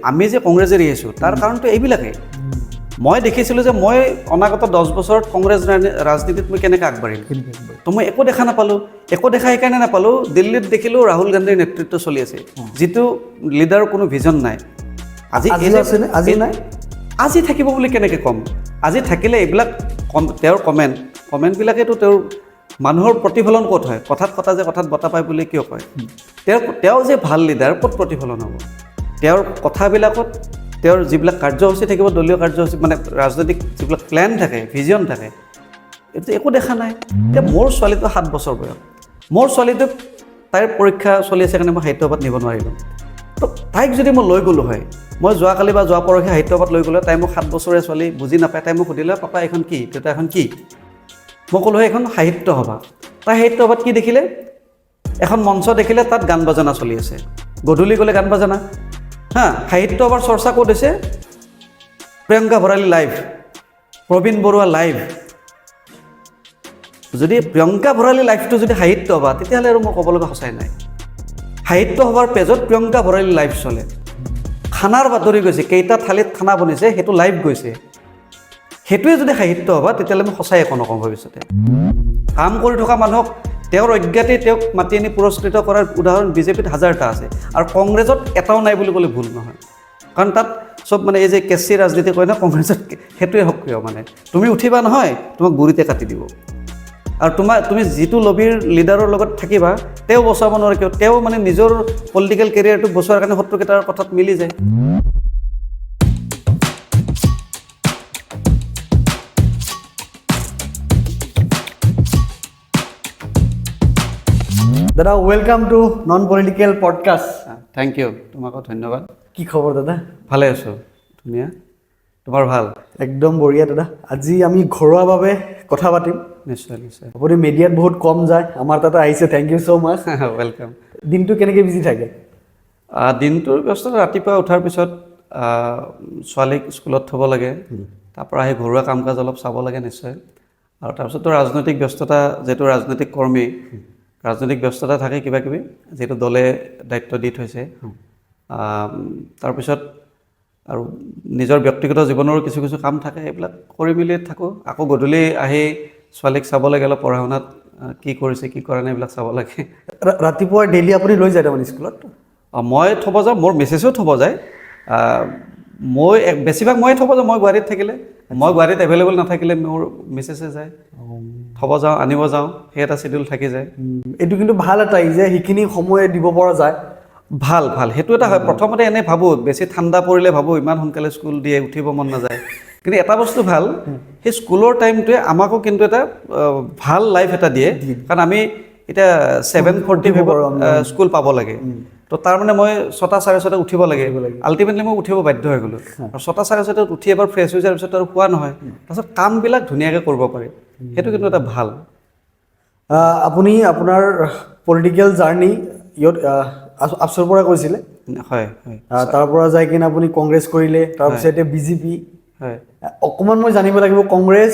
আমি যে কংগ্ৰেছ এৰি আহিছোঁ তাৰ কাৰণটো এইবিলাকেই মই দেখিছিলোঁ যে মই অনাগত 10 বছৰত কংগ্ৰেছ ৰাজনীতিত মই কেনেকৈ আগবাঢ়িম তো মই একো দেখা নাপালোঁ একো দেখা সেইকাৰণে নাপালোঁ দিল্লীত দেখিলোঁ ৰাহুল গান্ধীৰ নেতৃত্ব চলি আছে যিটো লিডাৰৰ কোনো ভিজন নাই আজি নাই আজি থাকিব বুলি কেনেকৈ ক'ম আজি থাকিলে এইবিলাক তেওঁৰ কমেণ্টবিলাকেতো তেওঁৰ মানুহৰ প্ৰতিফলন ক'ত হয় কথাত কথা যে কথাত বঁটা পায় বুলি কিয় কয় তেওঁ যে ভাল লিডাৰ ক'ত প্ৰতিফলন হ'ব তেওঁৰ কথাবিলাকত তেওঁৰ যিবিলাক কাৰ্যসূচী থাকিব দলীয় কাৰ্যসূচী মানে ৰাজনৈতিক যিবিলাক প্লেন থাকে ভিজন থাকে এইটো একো দেখা নাই এতিয়া মোৰ ছোৱালীটো 7 বছৰ বয়স মোৰ ছোৱালীটোক তাইৰ পৰীক্ষা চলি আছে কাৰণে মই সাহিত্য সভাত নিব নোৱাৰিলোঁ তো তাইক যদি মই লৈ গ'লোঁ হয় মই যোৱাকালি বা যোৱা পৰহি সাহিত্য সভাত লৈ গ'লে তাই মোক 7 বছৰীয়া ছোৱালী বুজি নাপায় তাই মোক সুধিলে পাপা এখন কি দেউতা এখন কি মই ক'লোঁ এখন সাহিত্য সভা তাই সাহিত্য সভাত কি দেখিলে এখন মঞ্চ দেখিলে তাত গান বাজনা চলি আছে গধূলি গ'লে গান বাজনা সাহিত্য সভাৰ চৰ্চা ক'ত হৈছে প্ৰিয়ংকা ভৰালী লাইভ প্ৰবীণ বৰুৱা লাইভ যদি প্ৰিয়ংকা ভৰালী লাইভটো যদি সাহিত্য সভা তেতিয়াহ'লে আৰু মোৰ ক'ব লগা সঁচাই নাই সাহিত্য সভাৰ পেজত প্ৰিয়ংকা ভৰালী লাইভ চলে খানাৰ বাতৰি গৈছে কেইটা থালিত খানা বনিছে সেইটো লাইভ গৈছে সেইটোৱে যদি সাহিত্য সভা তেতিয়াহ'লে মই সঁচাই একো নকওঁ ভৱিষ্যতে কাম কৰি থকা মানুহক তেওঁৰ অজ্ঞাতে তেওঁক মাতি আনি পুৰস্কৃত কৰাৰ উদাহৰণ বিজেপিত হাজাৰটা আছে আৰু কংগ্ৰেছত এটাও নাই বুলি ক'লে ভুল নহয় কাৰণ তাত চব মানে এই যে কেঁচি ৰাজনীতি কয় ন কংগ্ৰেছত সেইটোৱে সক্ৰিয় মানে তুমি উঠিবা নহয় তোমাক গুৰিতে কাটি দিব আৰু তুমি যিটো লবিৰ লিডাৰৰ লগত থাকিবা তেওঁ বচাব নোৱাৰে কিয় তেওঁ মানে নিজৰ পলিটিকেল কেৰিয়াৰটোক বচোৱাৰ কাৰণে শত্ৰুকেইটাৰ কথাত মিলি যায় দাদা welcome to non political podcast thank you তোমাকো ধন্যবাদ কি খবৰ দাদা ভালে আছোঁ ধুনীয়া তোমাৰ ভাল একদম বঢ়িয়া দাদা আজি আমি ঘৰুৱাভাৱে কথা পাতিম নিশ্চয় নিশ্চয় আপুনি মিডিয়াত বহুত কম যায় আমাৰ তাতে আহিছে thank you so' much welcome দিনটো কেনেকৈ বিজি থাকে দিনটোৰ ব্যস্ততা ৰাতিপুৱা উঠাৰ পিছত ছোৱালীক স্কুলত থ'ব লাগে তাৰপৰা আহি ঘৰুৱা কাম কাজ অলপ চাব লাগে নিশ্চয় আৰু তাৰপিছতো ৰাজনৈতিক ব্যস্ততা যিহেতু ৰাজনৈতিক কৰ্মী ৰাজনৈতিক ব্যস্ততা থাকে কিবা কিবি যিহেতু দলে দায়িত্ব দি থৈছে তাৰপিছত আৰু নিজৰ ব্যক্তিগত জীৱনৰো কিছু কিছু কাম থাকে এইবিলাক কৰি মেলি থাকোঁ আকৌ গধূলি আহি ছোৱালীক চাব লাগে অলপ পঢ়া শুনাত কি কৰিছে কি কৰা নাই এইবিলাক চাব লাগে ৰাতিপুৱা ডেইলি আপুনি লৈ যায় তাৰমানে স্কুলত মই থ'ব যাওঁ মোৰ মেছেজো থ'ব যায় মই বেছিভাগ ময়ে থ'ব যাওঁ মই গুৱাহাটীত থাকিলে মই গুৱাহাটীত এভেইলেবল নাথাকিলে মোৰ মেছেজে যায় থ'ব যাওঁ আনিব যাওঁ সেই এটা চিডিউল থাকি যায় এইটো কিন্তু ভাল এটাই যে সেইখিনি সময় দিব পৰা যায় ভাল সেইটো এটা হয় প্ৰথমতে এনে ভাবোঁ বেছি ঠাণ্ডা পৰিলে ভাবোঁ ইমান সোনকালে স্কুল দিয়ে উঠিব মন নাযায় কিন্তু এটা বস্তু ভাল সেই স্কুলৰ টাইমটোৱে আমাকো কিন্তু এটা ভাল লাইফ এটা দিয়ে কাৰণ আমি এতিয়া 7:45 স্কুল পাব লাগে তো তাৰমানে মই 6:30 উঠিব লাগে আল্টিমেটলি মই উঠিব বাধ্য হৈ গ'লোঁ আৰু 6:30 উঠি এবাৰ ফ্ৰেছ হৈ যোৱাৰ পিছত আৰু খোৱা নহয় তাৰপিছত কামবিলাক ধুনীয়াকৈ কৰিব পাৰি সেইটো কিন্তু এটা ভাল আপুনি আপোনাৰ পলিটিকেল জাৰ্ণি ইয়াত আপচৰ পৰা কৈছিলে হয় তাৰ পৰা যাই কিনে আপুনি কংগ্ৰেছ কৰিলে তাৰপিছত এতিয়া বিজেপি হয় অকণমান মই জানিব লাগিব কংগ্ৰেছ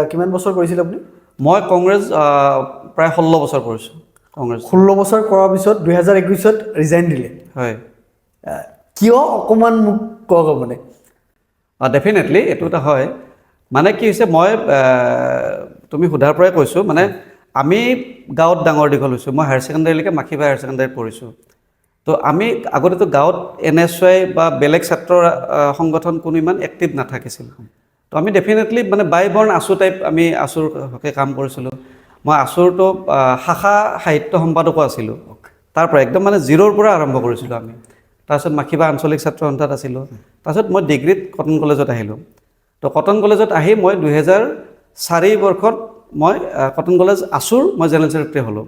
কিমান বছৰ কৰিছিলে আপুনি মই কংগ্ৰেছ প্ৰায় 16 বছৰ কৰিছোঁ কংগ্ৰেছ 16 বছৰ কৰাৰ পিছত 2021ত ৰিজাইন দিলে হয় কিয় অকণমান মোক কওক মানে ডেফিনেটলি এইটো এটা হয় মানে কি হৈছে মই তুমি সোধাৰ পৰাই কৈছোঁ মানে আমি গাঁৱত ডাঙৰ দীঘল হৈছোঁ মই হায়াৰ ছেকেণ্ডেৰীলৈকে মাখিবা হায়াৰ ছেকেণ্ডেৰীত পঢ়িছোঁ তো আমি আগতেতো গাঁৱত NSY বা বেলেগ ছাত্ৰ সংগঠন কোনো ইমান এক্টিভ নাথাকিছিল তো আমি ডেফিনেটলি মানে বাই বৰ্ণ আছু টাইপ আমি আছুৰ হকে কাম কৰিছিলোঁ মই আছুৰটো শাখা সাহিত্য সম্পাদকো আছিলোঁ তাৰ পৰা একদম মানে জিৰ'ৰ পৰা আৰম্ভ কৰিছিলোঁ আমি তাৰপিছত মাখিবা আঞ্চলিক ছাত্ৰ সন্থাত আছিলোঁ তাৰপিছত মই ডিগ্ৰীত কটন কলেজত আহিলোঁ তো কটন কলেজত আহি মই 2004 বৰ্ষত মই কটন কলেজ আছুৰ মই জেনেৰেল ছেক্ৰেটাৰী হ'লোঁ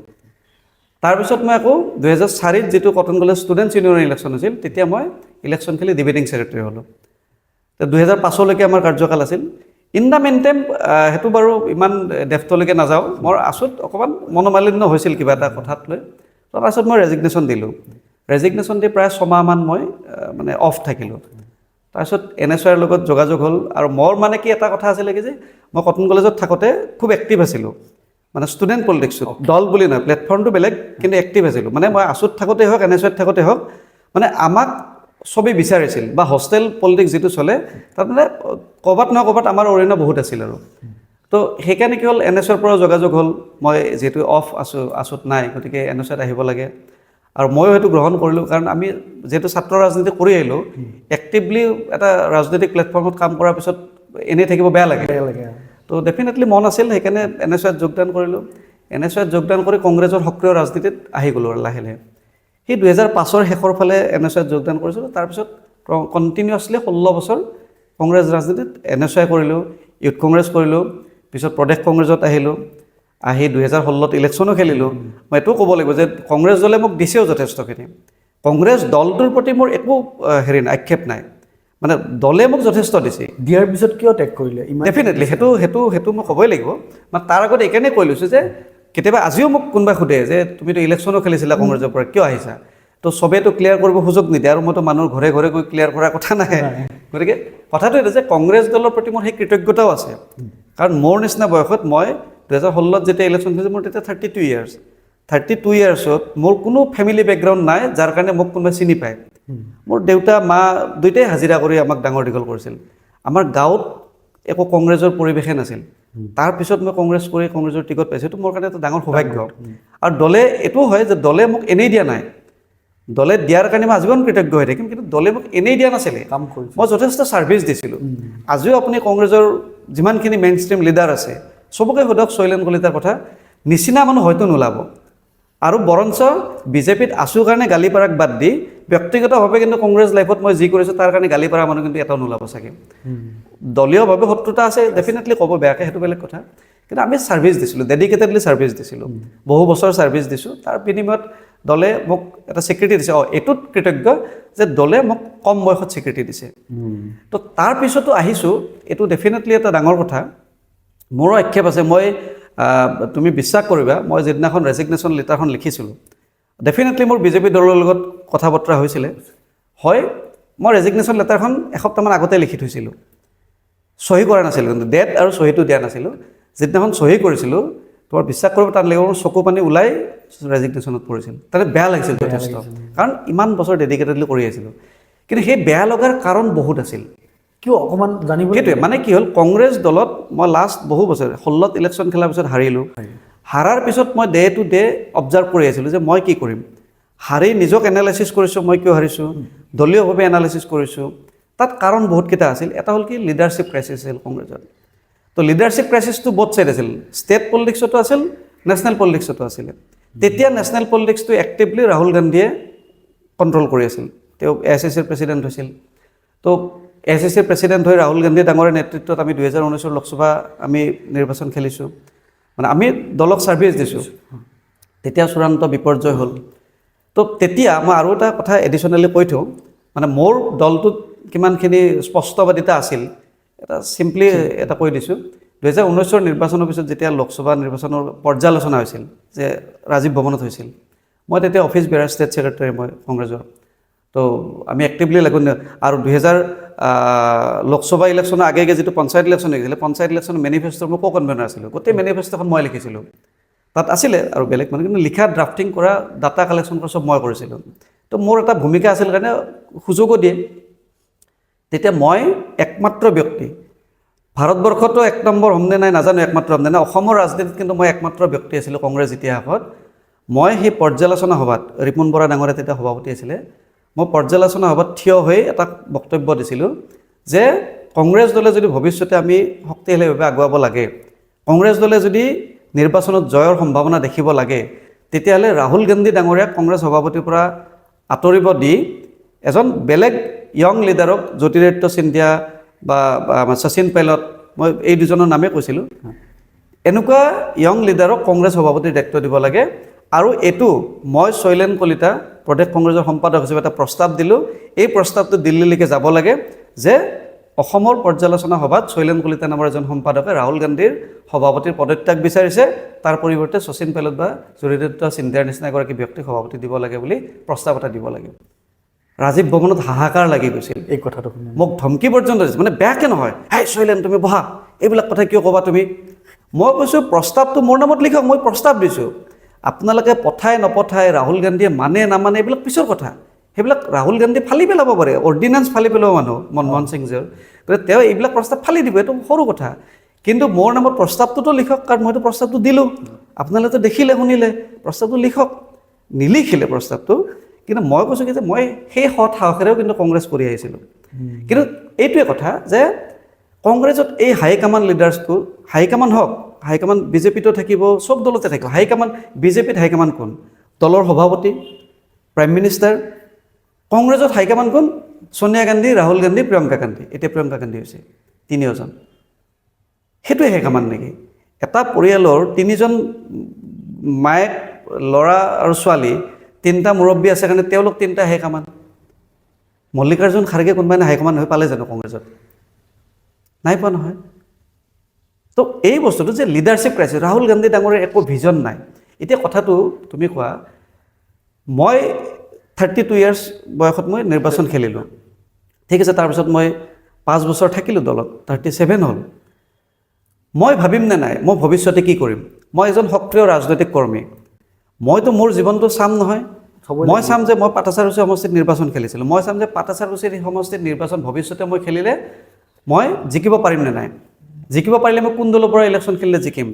তাৰপিছত মই আকৌ 2004ত যিটো কটন কলেজ ষ্টুডেণ্টছ ইউনিয়নৰ ইলেকশ্যন হৈছিল তেতিয়া মই ইলেকশ্যন খেলি ডিবেটিং ছেক্ৰেটাৰী হ'লোঁ তো 2005লৈকে আমাৰ কাৰ্যকাল আছিল ইন দ্য মেইন টাইম সেইটো বাৰু ইমান ডেফ্টলৈকে নাযাওঁ মোৰ আছুত অকণমান মনোমালিন্য হৈছিল কিবা এটা কথাত লৈ তাৰপিছত মই ৰেজিগনেশ্যন দিলোঁ ৰেজিগনেশ্যন দি প্ৰায় 6 মাহমান মই মানে অফ থাকিলোঁ তাৰপিছত NSYৰ লগত যোগাযোগ হ'ল আৰু মোৰ মানে কি এটা কথা আছিলে কি যে মই কটন কলেজত থাকোঁতে খুব এক্টিভ আছিলোঁ মানে ষ্টুডেণ্ট পলিটিক্সত দল বুলি নহয় প্লেটফৰ্মটো বেলেগ কিন্তু এক্টিভ আছিলোঁ মানে মই আছুত থাকোঁতে হওক NSYত থাকোঁতে হওক মানে আমাক চবেই বিচাৰিছিল বা হোষ্টেল পলিটিক্স যিটো চলে তাত মানে ক'ৰবাত নহয় ক'ৰবাত আমাৰ অৰিহণা বহুত আছিল আৰু তো সেইকাৰণে কি হ'ল NSৰ পৰা যোগাযোগ হ'ল মই যিহেতু অফ আছোত নাই গতিকে NSত আহিব লাগে আৰু ময়ো সেইটো গ্ৰহণ কৰিলোঁ কাৰণ আমি যিহেতু ছাত্ৰ ৰাজনীতি কৰি আহিলোঁ এক্টিভলি এটা ৰাজনৈতিক প্লেটফৰ্মত কাম কৰাৰ পিছত এনেই থাকিব বেয়া লাগে তো ডেফিনেটলি মন আছিল সেইকাৰণে NSত যোগদান কৰিলোঁ NSত যোগদান কৰি কংগ্ৰেছৰ সক্ৰিয় ৰাজনীতিত আহি গ'লোঁ আৰু লাহে লাহে সেই 2005ৰ শেষৰ ফালে NSত যোগদান কৰিছিলোঁ তাৰপিছত কণ্টিনিউৱাছলি 16 বছৰ কংগ্ৰেছ ৰাজনীতিত NSই কৰিলোঁ ইউথ কংগ্ৰেছ কৰিলোঁ পিছত প্ৰদেশ কংগ্ৰেছত আহিলোঁ আহি 2016ত ইলেকশ্যনো খেলিলোঁ মই এইটোও ক'ব লাগিব যে কংগ্ৰেছ দলে মোক দিছেও যথেষ্টখিনি কংগ্ৰেছ দলটোৰ প্ৰতি মোৰ একো হেৰি নাই আক্ষেপ নাই মানে দলে মোক যথেষ্ট দিছে দিয়াৰ পিছত কিয় ত্যাগ কৰিলে ডেফিনেটলি সেইটো মই ক'বই লাগিব মানে তাৰ আগত এইকাৰণে কৈ লৈছোঁ যে কেতিয়াবা আজিও মোক কোনোবাই সোধে যে তুমিতো ইলেকশ্যনো খেলিছিলা কংগ্ৰেছৰ পৰা কিয় আহিছা তো চবেইতো ক্লিয়াৰ কৰিব সুযোগ নিদিয়ে আৰু মইতো মানুহৰ ঘৰে ঘৰে গৈ ক্লিয়াৰ কৰাৰ কথা নাই গতিকে কথাটো এইটো যে কংগ্ৰেছ দলৰ প্ৰতি মোৰ সেই কৃতজ্ঞতাও আছে কাৰণ মোৰ নিচিনা বয়সত মই 2016ত যেতিয়া ইলেকশ্যন খেলিছোঁ মোৰ তেতিয়া 32 ইয়াৰ্ছ 32 ইয়াৰ্ছত মোৰ কোনো ফেমিলি বেকগ্ৰাউণ্ড নাই যাৰ কাৰণে মোক কোনোবাই চিনি পায় মোৰ দেউতা মা দুইটাই হাজিৰা কৰি আমাক ডাঙৰ দীঘল কৰিছিল আমাৰ গাঁৱত একো কংগ্ৰেছৰ পৰিৱেশে নাছিল তাৰপিছত মই কংগ্ৰেছ কৰি কংগ্ৰেছৰ টিকট পাইছোঁ এইটো মোৰ কাৰণে এটা ডাঙৰ সৌভাগ্য আৰু দলে এইটোও হয় যে দলে মোক এনেই দিয়া নাই দলে দিয়াৰ কাৰণে মই আজীৱন কৃতজ্ঞ হৈ থাকিম কিন্তু দলে মোক এনেই দিয়া নাছিলে কাম কৰিছে মই যথেষ্ট ছাৰ্ভিচ দিছিলোঁ আজিও আপুনি কংগ্ৰেছৰ যিমানখিনি মেইন ষ্ট্ৰীম লিডাৰ আছে চবকে সোধক শৈলেন কলিতাৰ কথা নিচিনা মানুহ হয়তো নোলাব আৰু বৰঞ্চ বিজেপিত আছোঁ কাৰণে গালি পাৰাক বাদ দি ব্যক্তিগতভাৱে কিন্তু কংগ্ৰেছ লাইফত মই যি কৰিছোঁ তাৰ কাৰণে গালি পাৰা মানুহ কিন্তু এটাও নোলাব চাগে দলীয়ভাৱে শত্ৰুতা আছে ডেফিনেটলি ক'ব বেয়াকৈ সেইটো বেলেগ কথা কিন্তু আমি ছাৰ্ভিচ দিছিলোঁ ডেডিকেটেডলি ছাৰ্ভিচ দিছিলোঁ বহু বছৰ ছাৰ্ভিচ দিছোঁ তাৰ বিনিময়ত দলে মোক এটা স্বীকৃতি দিছে এইটোত কৃতজ্ঞ যে দলে মোক কম বয়সত স্বীকৃতি দিছে তো তাৰপিছতো আহিছোঁ এইটো ডেফিনেটলি এটা ডাঙৰ কথা মোৰো আক্ষেপ আছে মই তুমি বিশ্বাস কৰিবা মই যিদিনাখন ৰেজিগনেশ্যন লেটাৰখন লিখিছিলোঁ ডেফিনেটলি মোৰ বিজেপি দলৰ লগত কথা বতৰা হৈছিলে হয় মই ৰেজিগনেশ্যন লেটাৰখন এসপ্তাহমান আগতে লিখি থৈছিলোঁ চহী কৰা নাছিলোঁ কিন্তু ডেট আৰু চহীটো দিয়া নাছিলোঁ যিদিনাখন চহী কৰিছিলোঁ তোমাৰ বিশ্বাস কৰিব টান লাগিব মোৰ চকু পানী ওলাই ৰেজিগনেশ্যনত পৰিছিল তাতে বেয়া লাগিছিল যথেষ্ট কাৰণ ইমান বছৰ ডেডিকেটেডলি কৰি আহিছিলোঁ কিন্তু সেই বেয়া লগাৰ কাৰণ বহুত আছিল কিয় অকণমান জানিব সেইটোৱে মানে কি হ'ল কংগ্ৰেছ দলত মই লাষ্ট বহু বছৰ 16ত ইলেকশ্যন খেলাৰ পিছত হাৰিলোঁ হাৰাৰ পিছত মই ডে টু ডে অবজাৰ্ভ কৰি আছিলোঁ যে মই কি কৰিম হাৰি নিজক এনালাইচিছ কৰিছোঁ মই কিয় হাৰিছোঁ দলীয়ভাৱে এনালাইচিছ কৰিছোঁ তাত কাৰণ বহুতকেইটা আছিল এটা হ'ল কি লিডাৰশ্বিপ ক্ৰাইচিছ আছিল কংগ্ৰেছত তো লিডাৰশ্বিপ ক্ৰাইচিছটো বহুত ছাইড আছিল ষ্টেট পলিটিক্সতো আছিল নেশ্যনেল পলিটিক্সতো আছিলে তেতিয়া নেশ্যনেল পলিটিক্সটো এক্টিভলি ৰাহুল গান্ধীয়ে কণ্ট্ৰল কৰি আছিল তেওঁ AICCৰ প্ৰেচিডেণ্ট হৈছিল তো AICCৰ প্ৰেচিডেণ্ট হৈ ৰাহুল গান্ধী ডাঙৰে নেতৃত্বত আমি 2019ৰ লোকসভা আমি নিৰ্বাচন খেলিছোঁ মানে আমি দলক ছাৰ্ভিচ দিছোঁ তেতিয়া চূড়ান্ত বিপৰ্যয় হ'ল তো তেতিয়া মই আৰু এটা কথা এডিশ্যনেলি কৈ থওঁ মানে মোৰ দলটোত কিমানখিনি স্পষ্টবাদিতা আছিল এটা চিম্পলি এটা কৈ দিছোঁ 2019ৰ নিৰ্বাচনৰ পিছত যেতিয়া লোকসভা নিৰ্বাচনৰ পৰ্যালোচনা হৈছিল যে ৰাজীৱ ভৱনত হৈছিল মই তেতিয়া অফিচ বেৰাৰ ষ্টেট ছেক্ৰেটাৰী মই কংগ্ৰেছৰ তো আমি এক্টিভলি লাগো আৰু 2000 লোকসভা ইলেকশ্যনৰ আগে যিটো পঞ্চায়ত ইলেকশ্যন হৈছিলে পঞ্চায়ত ইলেকশ্যন মেনিফেষ্টোৰ মই কো-কনভেনাৰ আছিলোঁ গোটেই মেনিফেষ্টোখন মই লিখিছিলোঁ তাত আছিলে আৰু বেলেগ মানে কিন্তু লিখা ড্ৰাফটিং কৰা ডাটা কালেকশ্যন কৰা চব মই কৰিছিলোঁ তো মোৰ এটা ভূমিকা আছিল কাৰণে সুযোগো দিয়ে তেতিয়া মই একমাত্ৰ ব্যক্তি ভাৰতবৰ্ষতো এক নম্বৰ হ'মনে নাই নাজানো একমাত্ৰ হ'মনে নাই অসমৰ ৰাজনীতিত কিন্তু মই একমাত্ৰ ব্যক্তি আছিলোঁ কংগ্ৰেছ ইতিহাসত মই সেই পৰ্যালোচনা সভাত ৰিপুণ বৰা ডাঙৰে তেতিয়া সভাপতি আছিলে মই পৰ্যালোচনা সভাত থিয় হৈ এটা বক্তব্য দিছিলোঁ যে কংগ্ৰেছ দলে যদি ভৱিষ্যতে আমি শক্তিশালীভাৱে আগুৱাব লাগে কংগ্ৰেছ দলে যদি নিৰ্বাচনত জয়ৰ সম্ভাৱনা দেখিব লাগে তেতিয়াহ'লে ৰাহুল গান্ধী ডাঙৰীয়াক কংগ্ৰেছ সভাপতিৰ পৰা আঁতৰিব দি এজন বেলেগ য়ং লিডাৰক জ্যোতিৰাদিত্য সিন্ধিয়া বা শচীন পাইলট মই এই দুজনৰ নামেই কৈছিলোঁ এনেকুৱা য়ং লিডাৰক কংগ্ৰেছ সভাপতিৰ দায়িত্ব দিব লাগে আৰু এইটো মই শৈলেন কলিতা প্ৰদেশ কংগ্ৰেছৰ সম্পাদক হিচাপে এটা প্ৰস্তাৱ দিলোঁ এই প্ৰস্তাৱটো দিল্লীলৈকে যাব লাগে যে অসমৰ পৰ্যালোচনা সভাত শৈলেন কলিতা নামৰ এজন সম্পাদকে ৰাহুল গান্ধীৰ সভাপতিৰ পদত্যাগ বিচাৰিছে তাৰ পৰিৱৰ্তে শচীন পাইলট বা জ্যোতিৰাদিত্য সিন্ধিয়াৰ নিচিনা এগৰাকী ব্যক্তিক সভাপতি দিব লাগে বুলি প্ৰস্তাৱ এটা দিব লাগে ৰাজীৱ ভৱনত হাহাকাৰ লাগি গৈছিল এই কথাটো মোক ধমকি পৰ্যন্ত দিছে মানে বেয়াকৈ নহয় হাই শৈলেন তুমি বহা এইবিলাক কথা কিয় ক'বা তুমি মই কৈছোঁ প্ৰস্তাৱটো মোৰ নামত লিখক মই প্ৰস্তাৱ দিছোঁ আপোনালোকে পঠাই নপঠাই ৰাহুল গান্ধীয়ে মানে নামানে এইবিলাক পিছৰ কথা সেইবিলাক ৰাহুল গান্ধী ফালি পেলাব পাৰে, অৰ্ডিনেঞ্চ ফালি পেলাব মানুহ মনমোহন সিংজীৰ, গতিকে তেওঁ এইবিলাক প্ৰস্তাৱ ফালি দিব, এইটো সৰু কথা। কিন্তু মোৰ নামত প্ৰস্তাৱটোতো লিখক, কাৰণ মইতো প্ৰস্তাৱটো দিলোঁ, আপোনালোকে দেখিলে শুনিলে, প্ৰস্তাৱটো লিখক, নিলিখিলে প্ৰস্তাৱটো। কিন্তু মই কৈছোঁ কি যে মই সেই সৎ সাহসেৰেও কিন্তু কংগ্ৰেছ কৰি আহিছিলোঁ। কিন্তু এইটোৱে কথা যে কংগ্ৰেছত এই হাইকমাণ্ড লিডাৰ্ছটো, হাইকমাণ্ড হওক, হাইকমাণ্ড বিজেপিতো থাকিব, চব দলতে থাকিব। হাইকমাণ্ড বিজেপিত হাইকমাণ্ড কোন? দলৰ সভাপতি, প্ৰাইম মিনিষ্টাৰ। কংগ্ৰেছত হাইকমাণ্ড কোন? সোনিয়া গান্ধী, ৰাহুল গান্ধী, প্ৰিয়ংকা গান্ধী। এতিয়া প্ৰিয়ংকা গান্ধী হৈছে, তিনিওজন। সেইটোৱে হাইকমাণ্ড নেকি? এটা পৰিয়ালৰ তিনিজন মায়েক, ল'ৰা আৰু ছোৱালী, তিনিটা মুৰব্বী আছে কাৰণে তেওঁলোক তিনিটা হাইকমাণ্ড। মল্লিকাৰ্জুন খাৰ্গে কোনোবাই হাইকমাণ্ড হৈ পালে জানো কংগ্ৰেছত? নাই পোৱা নহয়। তো এই বস্তুটো যে লিডাৰশ্বিপ ক্ৰাইচিছ, ৰাহুল গান্ধী ডাঙৰীৰ একো ভিজন নাই। এতিয়া কথাটো তুমি কোৱা, মই 32 ইয়াৰ্ছ বয়সত মই নিৰ্বাচন খেলিলোঁ, ঠিক আছে। তাৰপিছত মই 5 বছৰ থাকিলোঁ দলত, 37 হ'ল। মই ভাবিম নে নাই মই ভৱিষ্যতে কি কৰিম? মই এজন সক্ৰিয় ৰাজনৈতিক কৰ্মী, মইতো মোৰ জীৱনটো চাম নহয়। মই চাম যে মই পাটাচাৰকুছি সমষ্টিত নিৰ্বাচন খেলিছিলোঁ, মই চাম যে পাটাচাৰকুছিৰ সমষ্টিত নিৰ্বাচন ভৱিষ্যতে মই খেলিলে মই জিকিব পাৰিম নে নাই। জিকিব পাৰিলে মই কোন দলৰ পৰা ইলেকশ্যন খেলিলে জিকিম।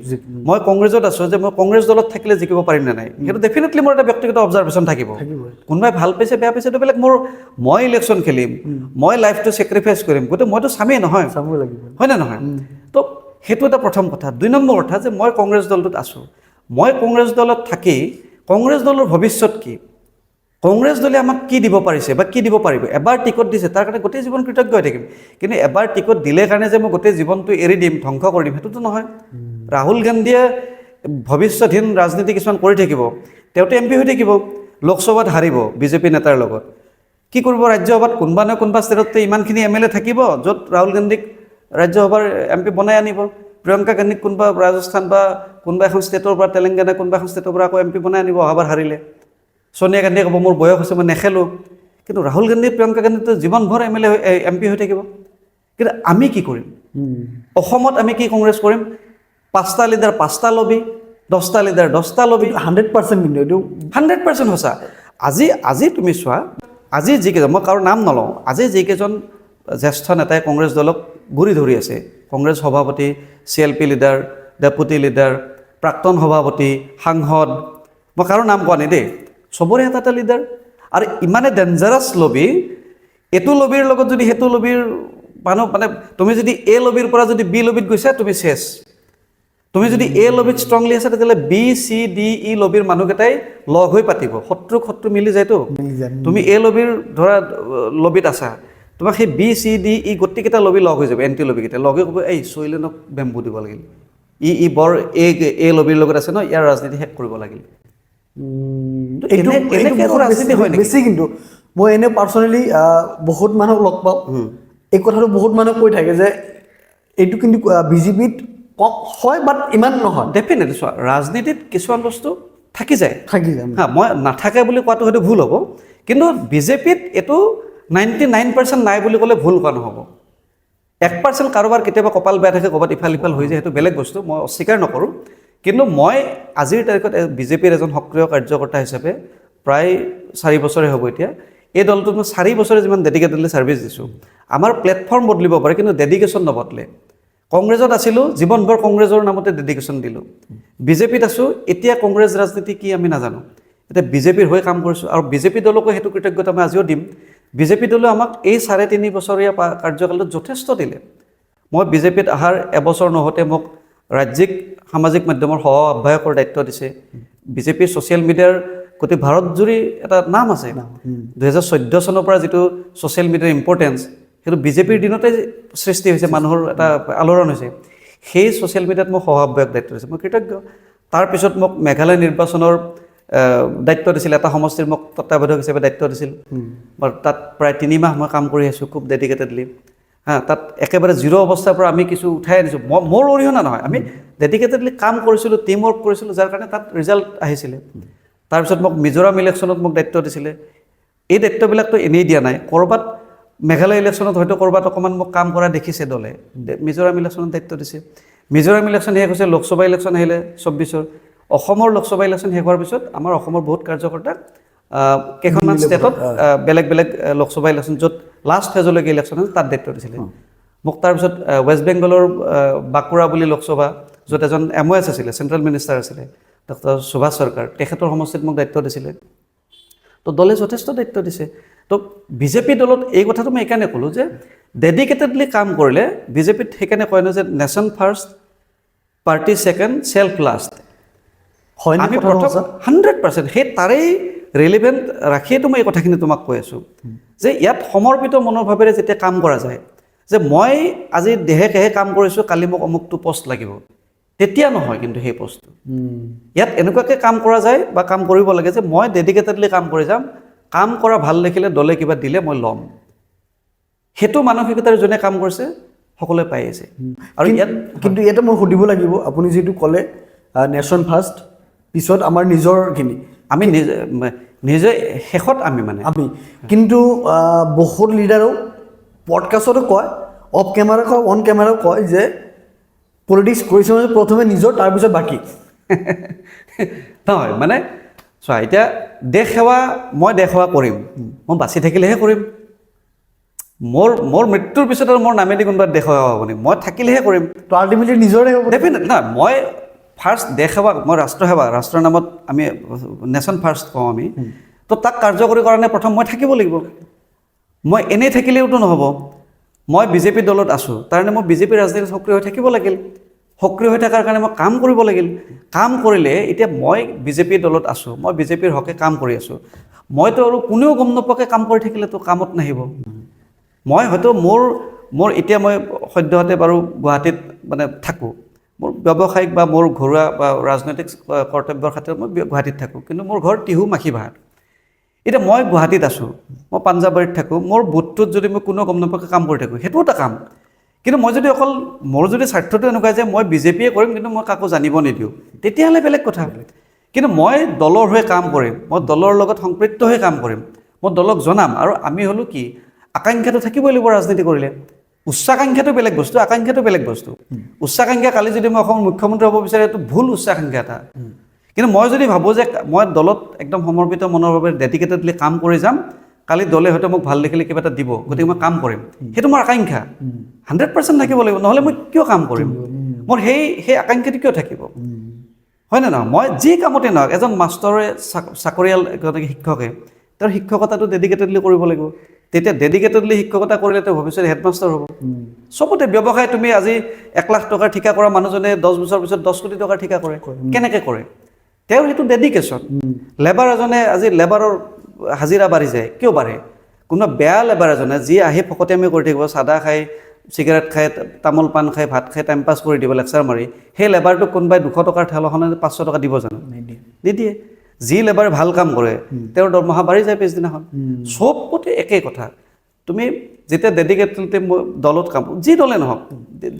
মই কংগ্ৰেছত আছোঁ যে মই কংগ্ৰেছ দলত থাকিলে জিকিব পাৰিম নে নাই, সেইটো ডেফিনেটলি মোৰ এটা ব্যক্তিগত অবজাৰভেশ্যন থাকিব। কোনোবাই ভাল পাইছে বেয়া পাইছে এইটো বেলেগ, মই ইলেকশ্যন খেলিম, মই লাইফটো ছেক্ৰিফাইচ কৰিম, গতিকে মইতো চামেই নহয়, হয় নে নহয়? তো সেইটো এটা প্ৰথম কথা। 2 নম্বৰ কথা যে মই কংগ্ৰেছ দলটোত আছোঁ, মই কংগ্ৰেছ দলত থাকি কংগ্ৰেছ দলৰ ভৱিষ্যত কি, কংগ্ৰেছ দলে আমাক কি দিব পাৰিছে বা কি দিব পাৰিব। এবাৰ টিকট দিছে, তাৰ কাৰণে গোটেই জীৱন কৃতজ্ঞ হৈ থাকিম। কিন্তু এবাৰ টিকট দিলে কাৰণে যে মই গোটেই জীৱনটো এৰি দিম, ধ্বংস কৰি দিম, সেইটোতো নহয়। ৰাহুল গান্ধীয়ে ভৱিষ্যতহীন ৰাজনীতি কিছুমান কৰি থাকিব, তেওঁতো MP হৈ থাকিব, লোকসভাত হাৰিব বিজেপি নেতাৰ লগত। কি কৰিব? ৰাজ্যসভাত কোনোবা নহয় কোনোবা ষ্টেটতো ইমানখিনি MLA থাকিব য'ত ৰাহুল গান্ধীক ৰাজ্যসভাৰ MP বনাই আনিব। প্ৰিয়ংকা গান্ধীক কোনোবা ৰাজস্থান বা কোনোবা এখন ষ্টেটৰ পৰা, তেলেংগানা কোনোবা এখন ষ্টেটৰ পৰা আকৌ MP বনাই আনিব অহাবাৰ হাৰিলে। সোনিয়া গান্ধীয়ে ক'ব মোৰ বয়স হৈছে মই নেখেলোঁ। কিন্তু ৰাহুল গান্ধী, প্ৰিয়ংকা গান্ধীতো জীৱনভৰ MLA MP হৈ থাকিব। কিন্তু আমি কি কৰিম? অসমত আমি কি কংগ্ৰেছ কৰিম? 5টা লিডাৰ 5টা লবি, 10টা লিডাৰ 10টা লবি। 100% কিন্তু এইটো 100% সঁচা। আজি তুমি চোৱা, আজি যিকেইজন, মই কাৰো নাম নলওঁ, আজি যিকেইজন জ্যেষ্ঠ নেতাই কংগ্ৰেছ দলক ঘূৰি ধৰি আছে, কংগ্ৰেছ সভাপতি, CLP লিডাৰ, ডেপুটি লিডাৰ, প্ৰাক্তন সভাপতি, সাংসদ, মই কাৰো নাম কোৱা নাই দেই, চবৰে এটা এটা লিডাৰ। আৰু ইমানে ডেঞ্জাৰাছ লবি, এইটো লবিৰ লগত যদি সেইটো লবিৰ মানুহ, মানে তুমি যদি A লবিৰ পৰা যদি B লবিত গৈছা তুমি চেছ। তুমি যদি A লবিত ষ্ট্ৰংলি আছা তেতিয়াহ'লে B, C, D, E লবিৰ মানুহকেইটাই লগ হৈ পাতিব, শত্ৰু মিলি যায়তো। তুমি A লবিৰ ধৰা লবিত আছা, তোমাক সেই B, C, D, E গোটেইকেইটা লবি লগ হৈ যাব, এণ্টি লবিকেইটা লগে ক'ব এই চৈলেনক বেম্বু দিব লাগিল, ই বৰ A লবিৰ লগত আছে ন, ইয়াৰ ৰাজনীতি শেষ কৰিব লাগিল। বেছি কিন্তু মই এনে পাৰ্চনেলি বহুত মানুহক লগ পাওঁ, এই কথাটো বহুত মানুহে কৈ থাকে যে এইটো কিন্তু বিজেপিত কম হয়, বাট ইমান নহয়। ডেফিনেটলি চোৱা, ৰাজনীতিত কিছুমান বস্তু থাকি যায় হা, মই নাথাকে বুলি কোৱাটো হয়তো ভুল হ'ব, কিন্তু বিজেপিত এইটো 99% নাই বুলি ক'লে ভুল কোৱা নহ'ব। 1% কাৰোবাৰ কেতিয়াবা কপাল বেয়া থাকে, ক'ৰবাত ইফাল সিফাল হৈ যায়, সেইটো বেলেগ বস্তু, মই অস্বীকাৰ নকৰোঁ। কিন্তু মই আজিৰ তাৰিখত বিজেপিৰ এজন সক্ৰিয় কাৰ্যকৰ্তা হিচাপে প্ৰায় 4 বছৰে হ'ব এতিয়া, এই দলটোত মই 4 বছৰে যিমান ডেডিকেটেডলি ছাৰ্ভিচ দিছোঁ। আমাৰ প্লেটফৰ্ম বদলিব পাৰে কিন্তু ডেডিকেশ্যন নবদলে। কংগ্ৰেছত আছিলোঁ, জীৱনভৰ কংগ্ৰেছৰ নামতে ডেডিকেশ্যন দিলোঁ। বিজেপিত আছোঁ, এতিয়া কংগ্ৰেছ ৰাজনীতি কি আমি নাজানো, এতিয়া বিজেপিৰ হৈ কাম কৰিছোঁ, আৰু বিজেপি দলকো সেইটো কৃতজ্ঞতা মই আজিও দিম। বিজেপি দলে আমাক এই 3.5 বছৰীয়া কাৰ্যকালটোত যথেষ্ট দিলে। মই বিজেপিত অহাৰ এবছৰ নহওঁতে মোক ৰাজ্যিক সামাজিক মাধ্যমৰ সহ আহ্বায়কৰ দায়িত্ব দিছে। বিজেপিৰ ছ'চিয়েল মিডিয়াৰ গোটেই ভাৰতজুৰি এটা নাম আছে। 2014 চনৰ পৰা যিটো ছ'চিয়েল মিডিয়াৰ ইম্পৰ্টেঞ্চ, সেইটো বিজেপিৰ দিনতে সৃষ্টি হৈছে, মানুহৰ এটা আলোড়ন হৈছে। সেই ছ'চিয়েল মিডিয়াত মোক সহ আহ্বায়ক দায়িত্ব দিছে, মই কৃতজ্ঞ। তাৰপিছত মোক মেঘালয় নিৰ্বাচনৰ দায়িত্ব দিছিল, এটা সমষ্টিৰ মোক তত্ত্বাৱধায়ক হিচাপে দায়িত্ব দিছিল। তাত প্ৰায় 3 মাহ মই কাম কৰি আছোঁ খুব ডেডিকেটেডলি। তাত একেবাৰে জিৰ' অৱস্থাৰ পৰা আমি কিছু উঠাই আনিছোঁ, মোৰ অৰিহণা নহয়, আমি ডেডিকেটেডলি কাম কৰিছিলোঁ, টিম ৱৰ্ক কৰিছিলোঁ, যাৰ কাৰণে তাত ৰিজাল্ট আহিছিলে। তাৰপিছত মোক মিজোৰাম ইলেকশ্যনত মোক দায়িত্ব দিছিলে। এই দায়িত্ববিলাকতো এনেই দিয়া নাই, ক'ৰবাত মেঘালয় ইলেকশ্যনত হয়তো ক'ৰবাত অকণমান মোক কাম কৰা দেখিছে দলে, মিজোৰাম ইলেকশ্যনত দায়িত্ব দিছে। মিজোৰাম ইলেকশ্যন শেষ হৈছে, লোকসভা ইলেকশ্যন আহিলে 24-ৰ। অসমৰ লোকসভা ইলেকশ্যন শেষ হোৱাৰ পিছত আমাৰ অসমৰ বহুত কাৰ্যকৰ্তাক কেইখনমান ষ্টেটত বেলেগ বেলেগ লোকসভা ইলেকশ্যন য'ত লাষ্ট ফেজলৈকে ইলেকশ্যন আছে তাত দায়িত্ব দিছিলে মোক তাৰপিছত ৱেষ্ট বেংগলৰ বাঁকুৰা বুলি লোকসভা য'ত এজন MOS আছিলে চেণ্ট্ৰেল মিনিষ্টাৰ আছিলে ডক্টৰ সুভাষ চৰকাৰ তেখেতৰ সমষ্টিত মোক দায়িত্ব দিছিলে তো দলে যথেষ্ট দায়িত্ব দিছে তো বিজেপি দলত এই কথাটো মই এইকাৰণে ক'লোঁ যে ডেডিকেটেডলি কাম কৰিলে বিজেপিত সেইকাৰণে কয় ন যে nation first party second self last হয় আমি প্ৰথম 100% সেই তাৰেই ৰিলেভেণ্ট ৰাখিয়েতো মই এই কথাখিনি তোমাক কৈ আছোঁ যে ইয়াত সমৰ্পিত মনোভাৱেৰে যেতিয়া কাম কৰা যায় যে মই আজি দেহে কেহে কাম কৰিছোঁ কালি মোক অমুকটো পষ্ট লাগিব তেতিয়া নহয় কিন্তু সেই পষ্টটো ইয়াত এনেকুৱাকৈ কাম কৰা যায় বা কাম কৰিব লাগে যে মই ডেডিকেটেডলি কাম কৰি যাম কাম কৰা ভাল দেখিলে দলে কিবা দিলে মই ল'ম সেইটো মানসিকতাৰ যোনে কাম কৰিছে সকলোৱে পাই আছে আৰু ইয়াত কিন্তু ইয়াতে মই সুধিব লাগিব আপুনি যিটো ক'লে নেশ্যন ফাৰ্ষ্ট পিছত আমাৰ নিজৰখিনি আমি নিজে শেষত আমি মানে আমি কিন্তু বহুত লিডাৰেও পডকাষ্টতো কয় অফ কেমেৰা কয় অন কেমেৰাও কয় যে পলিটিক্স কৰিছে মানে প্ৰথমে নিজৰ তাৰপিছত বাকী নহয় মানে চোৱা এতিয়া দেশ সেৱা মই দেশ সেৱা কৰিম মই বাচি থাকিলেহে কৰিম মোৰ মৃত্যুৰ পিছত আৰু মোৰ নামেদি কোনোবা দেশ সেৱা হ'ব নেকি মই থাকিলেহে কৰিম তো আল্টিমেটলি নিজৰে হ'ব ডেফিনেট না মই ফাৰ্ষ্ট দেশ সেৱা মই ৰাষ্ট্ৰ সেৱা ৰাষ্ট্ৰৰ নামত আমি নেশ্যন ফাৰ্ষ্ট কওঁ আমি তো তাক কাৰ্যকৰী কাৰণে প্ৰথম মই থাকিব লাগিব মই এনেই থাকিলেওতো নহ'ব মই বিজেপি দলত আছোঁ তাৰমানে মই বিজেপি ৰাজনীতিত সক্ৰিয় হৈ থাকিব লাগিল সক্ৰিয় হৈ থকাৰ কাৰণে মই কাম কৰিব লাগিল কাম কৰিলে এতিয়া মই বিজেপি দলত আছোঁ মই বিজেপিৰ হকে কাম কৰি আছোঁ মইতো আৰু কোনেও গম নোপোৱাকৈ কাম কৰি থাকিলেতো কামত নাহিব মই হয়তো মোৰ এতিয়া মই সদ্যহতে বাৰু গুৱাহাটীত মানে থাকোঁ মোৰ ব্যৱসায়িক বা মোৰ ঘৰুৱা বা ৰাজনৈতিক কৰ্তব্যৰ খাতিৰত মই গুৱাহাটীত থাকোঁ কিন্তু মোৰ ঘৰ টিহু মাখিভাত এতিয়া মই গুৱাহাটীত আছোঁ মই পাঞ্জাবাৰীত থাকোঁ মোৰ বুথটোত যদি মই কোনো গম নোপোৱাকৈ কাম কৰি থাকোঁ সেইটো এটা কাম কিন্তু মই যদি অকল মোৰ যদি স্বাৰ্থটো এনেকুৱা যে মই বিজেপিয়ে কৰিম কিন্তু মই কাকো জানিব নিদিওঁ তেতিয়াহ'লে বেলেগ কথা কিন্তু মই দলৰ হৈ কাম কৰিম মই দলৰ লগত সম্পৃক্ত হৈ কাম কৰিম মই দলক জনাম আৰু আমি হ'লোঁ কি আকাংক্ষাটো থাকিবই লাগিব ৰাজনীতি কৰিলে উচ্চাকাংক্ষাটো বেলেগ বস্তু আকাংক্ষাটো বেলেগ বস্তু উচ্চাকাংক্ষা কালি যদি মই অসমৰ মুখ্যমন্ত্ৰী হ'ব বিচাৰে এইটো ভুল উচ্চাকাংক্ষা এটা কিন্তু মই যদি ভাবোঁ যে মই দলত একদম সমৰ্পিত মনৰ বাবে ডেডিকেটেডলি কাম কৰি যাম কালি দলে হয়তো মোক ভাল দেখিলে কিবা এটা দিব গতিকে মই কাম কৰিম সেইটো মোৰ আকাংক্ষা 100% থাকিব লাগিব নহ'লে মই কিয় কাম কৰিম মোৰ সেই আকাংক্ষাটো কিয় থাকিব হয়নে নহয় মই যি কামতে নহওক এজন মাষ্টৰে চাকৰিয়াল শিক্ষকে তেওঁৰ শিক্ষকতাটো ডেডিকেটেডলি কৰিব লাগিব তেতিয়া ডেডিকেটেডলি শিক্ষকতা কৰিলে তেওঁ ভৱিষ্যতে হেডমাষ্টাৰ হ'ব চবতে ব্যৱসায় তুমি আজি 1 লাখ টকাৰ ঠিকা কৰা মানুহজনে 10 বছৰ পিছত 10 কোটি টকাৰ ঠিকা কৰে কেনেকৈ কৰে তেওঁৰ সেইটো ডেডিকেশ্যন লেবাৰ এজনে আজি লেবাৰৰ হাজিৰা বাঢ়ি যায় কিয় বাঢ়ে কোনোবা বেয়া লেবাৰ এজনে যি আহি ফকতীয়ামি কৰি থাকিব চাদা খাই চিগাৰেট খাই তামোল পাণ খাই ভাত খাই টাইম পাছ কৰি দিব লেকচাৰ মাৰি সেই লেবাৰটোক কোনোবাই 200 টকাৰ ঠেলাখনে 500 টকা দিব জানো নিদিয়ে যি লেবাৰে ভাল কাম কৰে তেওঁৰ দৰমহা বাঢ়ি যায় পিছদিনাখন চবতে একেই কথা তুমি যেতিয়া ডেডিকেটেডলি দলত কাম যি দলে নহওক